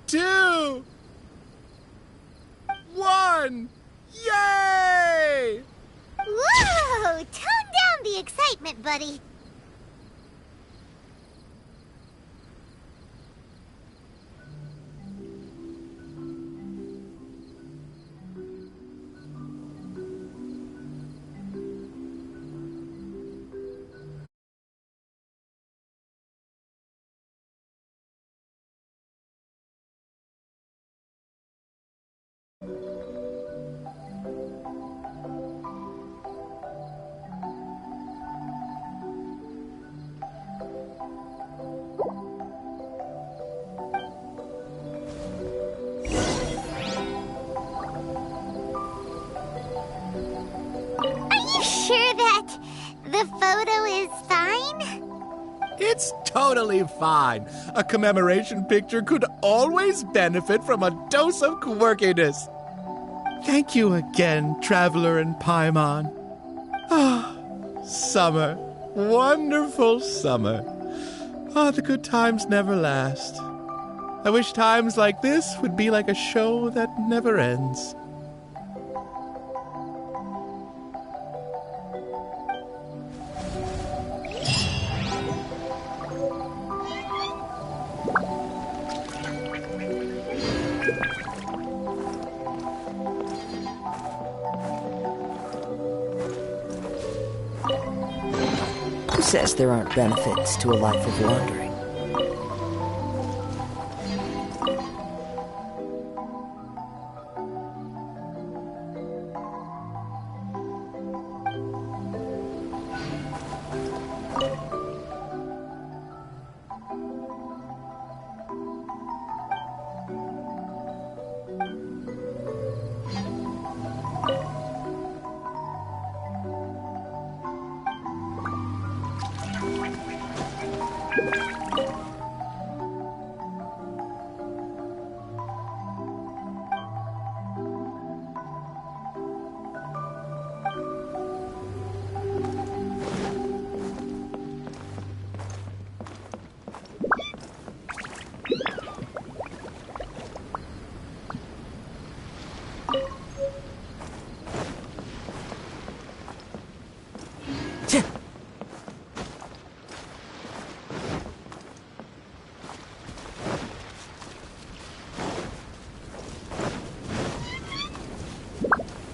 P: 2, 1. Yay!
O: Whoa! Tone down the excitement, buddy. Sure that the photo is fine?
P: It's totally fine. A commemoration picture could always benefit from a dose of quirkiness. Thank you again, Traveler and Paimon. Ah, summer. Wonderful summer. Ah, the good times never last. I wish times like this would be like a show that never ends.
Q: Who says there aren't benefits to a life of wandering?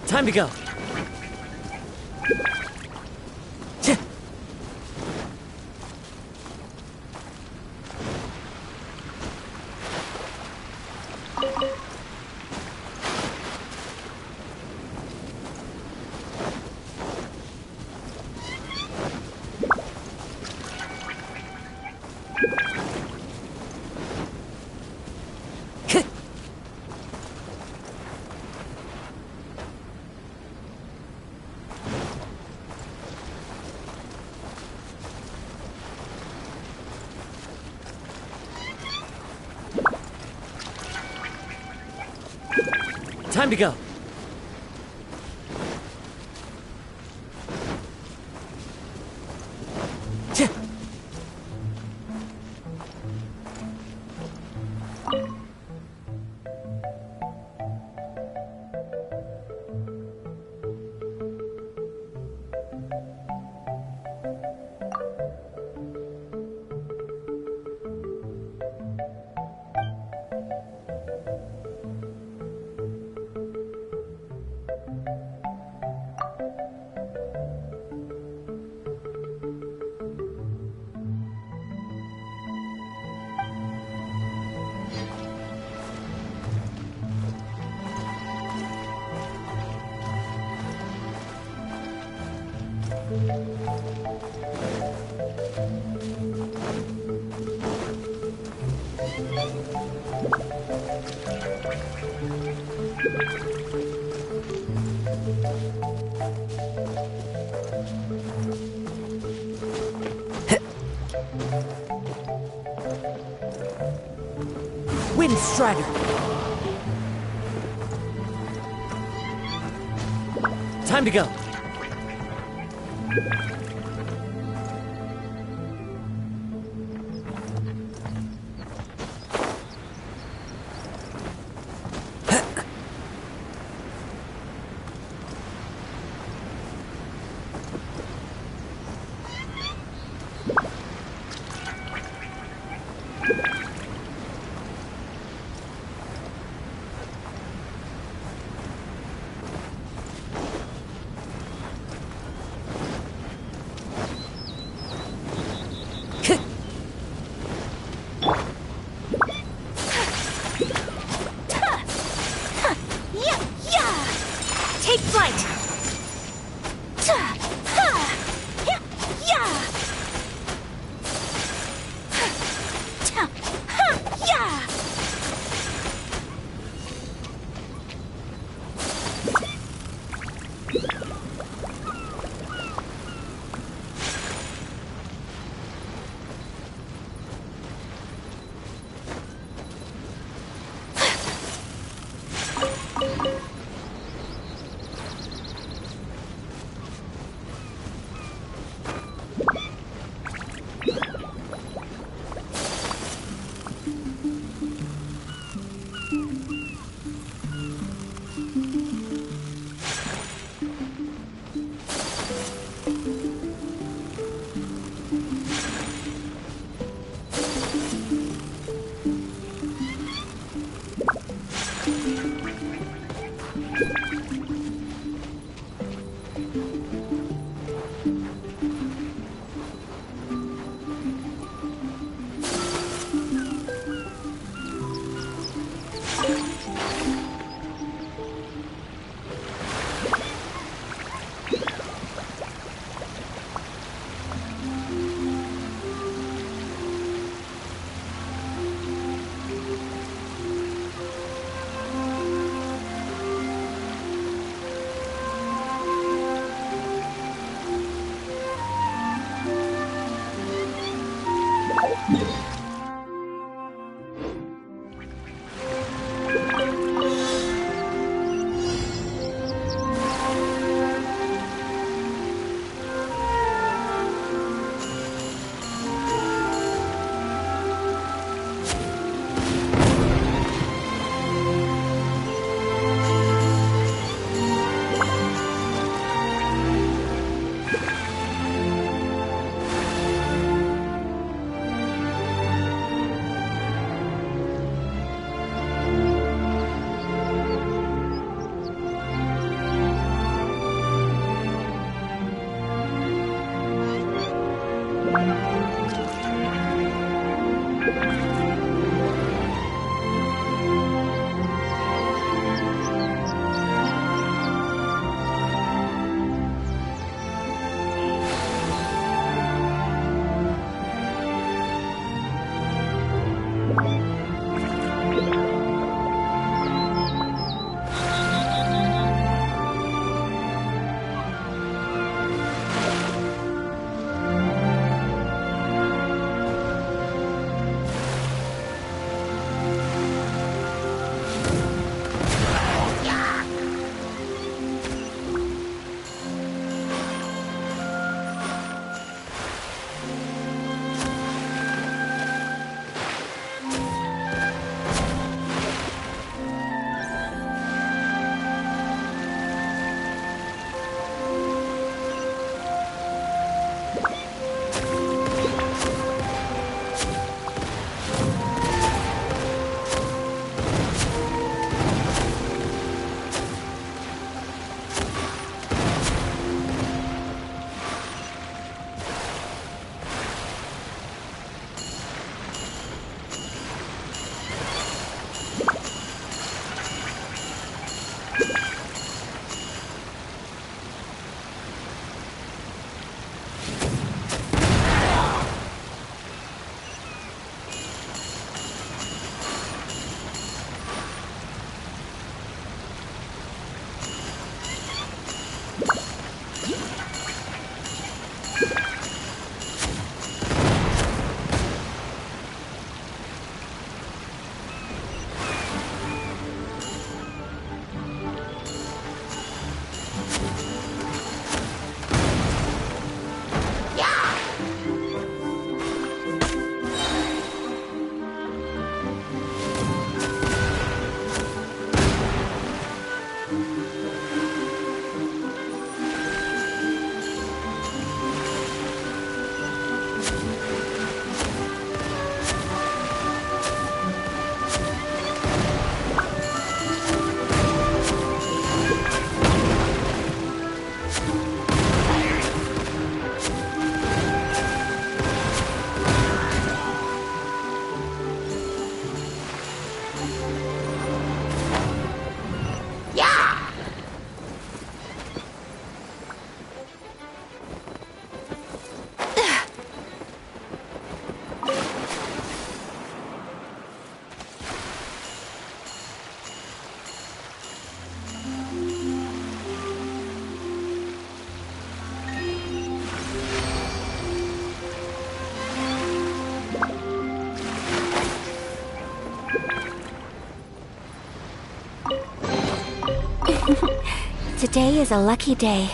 K: Time to go. Time to go.
Q: Windstrider! Time to go!
L: Take flight!
A: Today is a lucky day.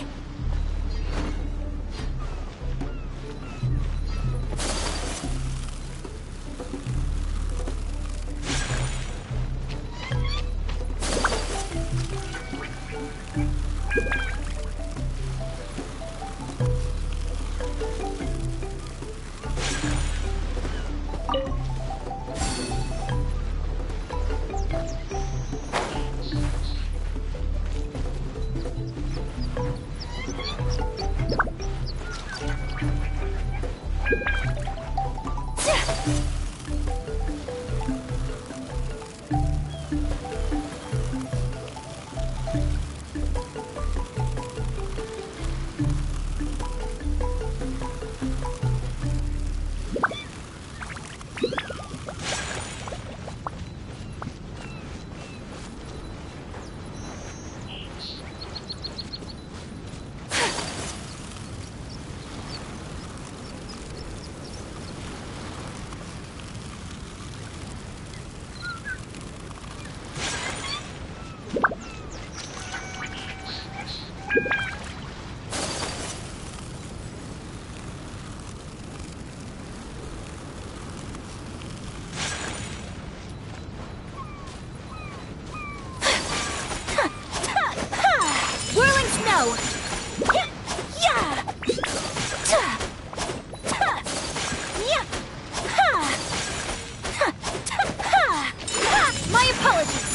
L: My apologies.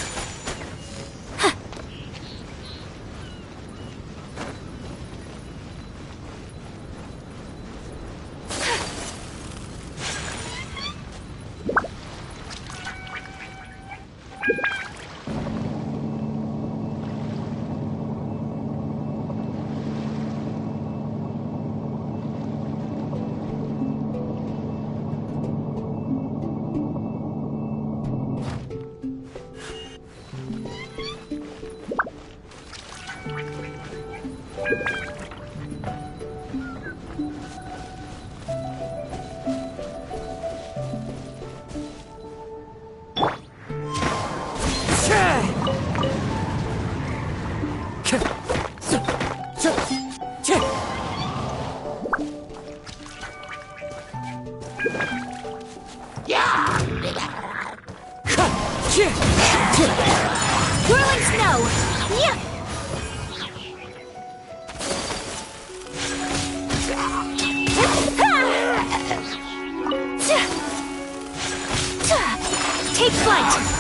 O: Whirling snow! Yeah!
L: Take flight!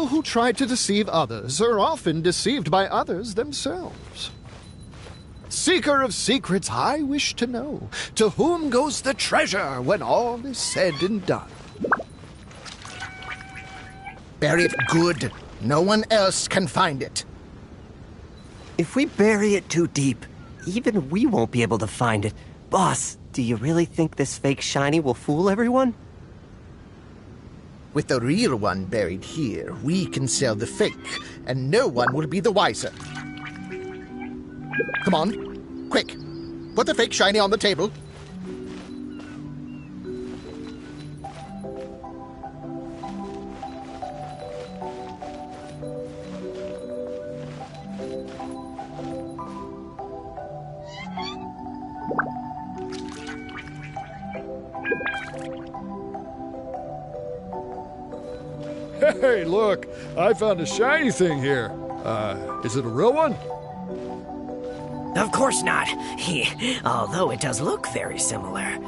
H: People who try to deceive others are often deceived by others themselves. Seeker of secrets, I wish to know, to whom goes the treasure when all is said and done?
G: Bury it good. No one else can find it.
D: If we bury it too deep, even we won't be able to find it. Boss, do you really think this fake shiny will fool everyone?
G: With the real one buried here, we can sell the fake, and no one will be the wiser. Come on, quick. Put the fake shiny on the table.
N: Hey, look! I found a shiny thing here. Is it a real one?
K: Of course not. Although it does look very similar.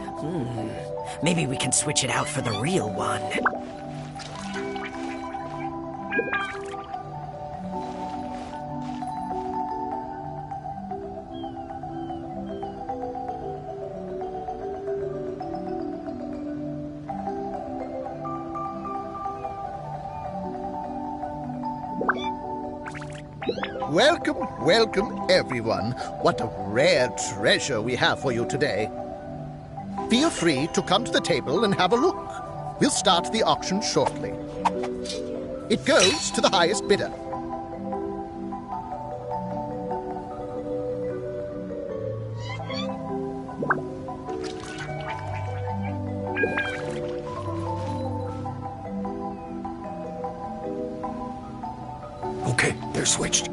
K: Maybe we can switch it out for the real one.
G: Welcome, welcome, everyone. What a rare treasure we have for you today. Feel free to come to the table and have a look. We'll start the auction shortly. It goes to the highest bidder.
N: Okay, they're switched.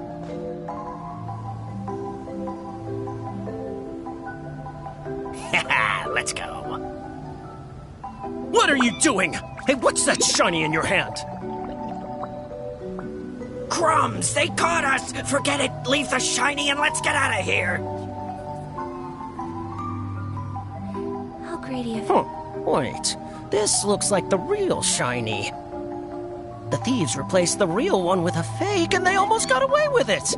K: Let's go. What are you doing? Hey, what's that shiny in your hand? Crumbs! They caught us! Forget it! Leave the shiny and let's get out of here!
A: How greedy of you.
K: Wait. This looks like the real shiny. The thieves replaced the real one with a fake and they almost got away with it!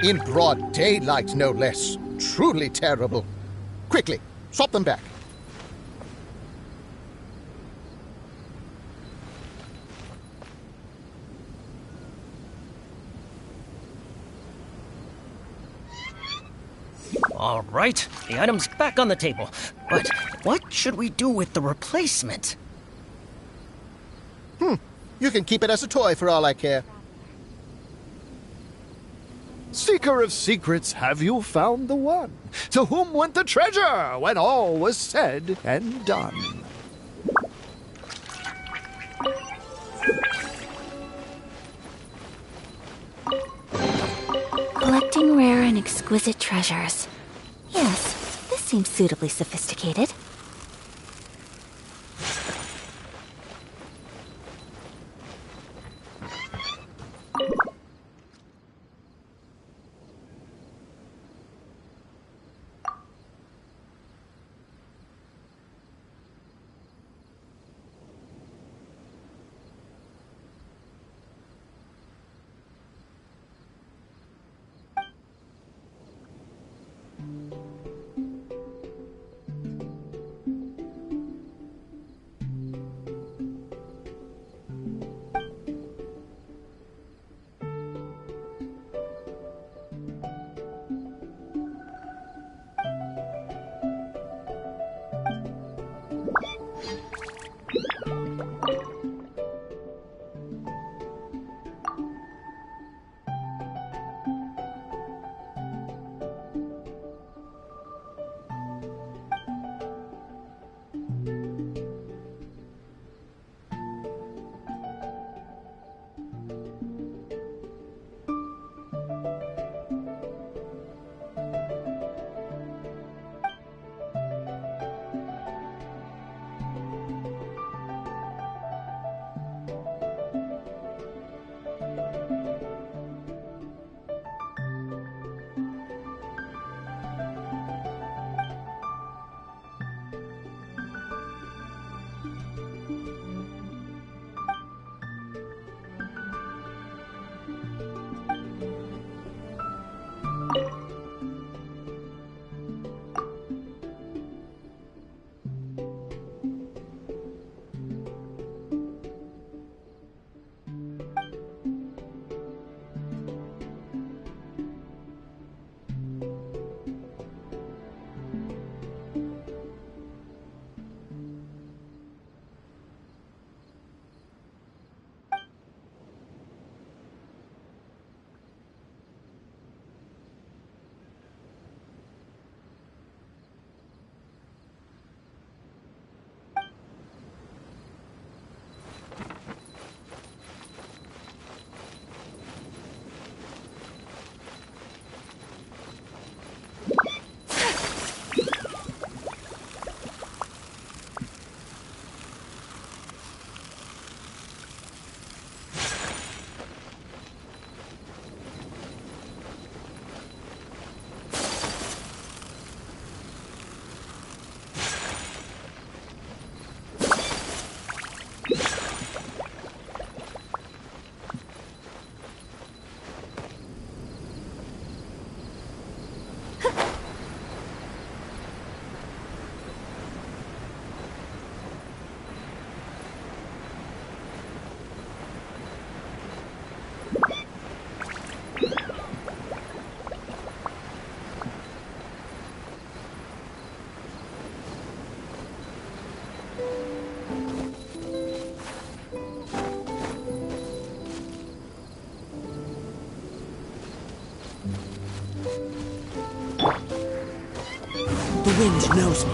G: In broad daylight, no less. Truly terrible. Quickly, swap them back.
K: All right, the item's back on the table. But what should we do with the replacement?
G: You can keep it as a toy for all I care.
H: Seeker of secrets, have you found the one? To whom went the treasure when all was said and done?
A: Collecting rare and exquisite treasures. Yes, this seems suitably sophisticated.
K: The wind knows me.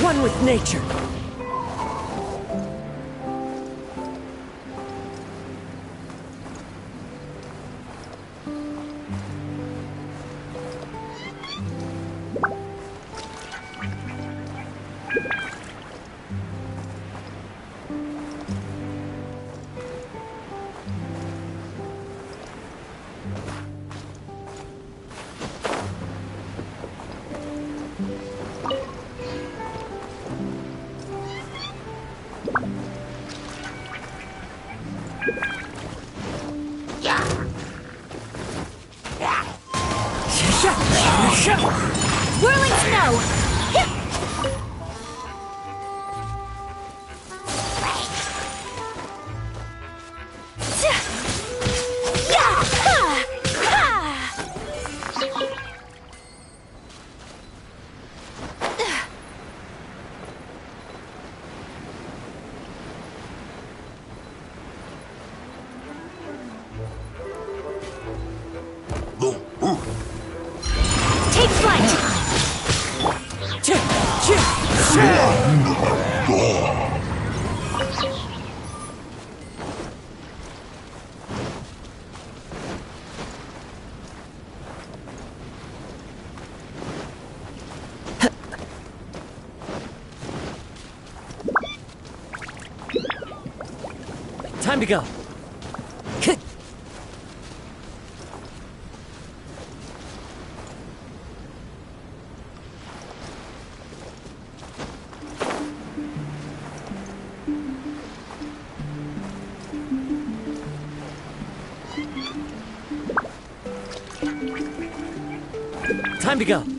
K: One with nature.
L: Whirling snow! Take flight!
K: Time to go. Time to go.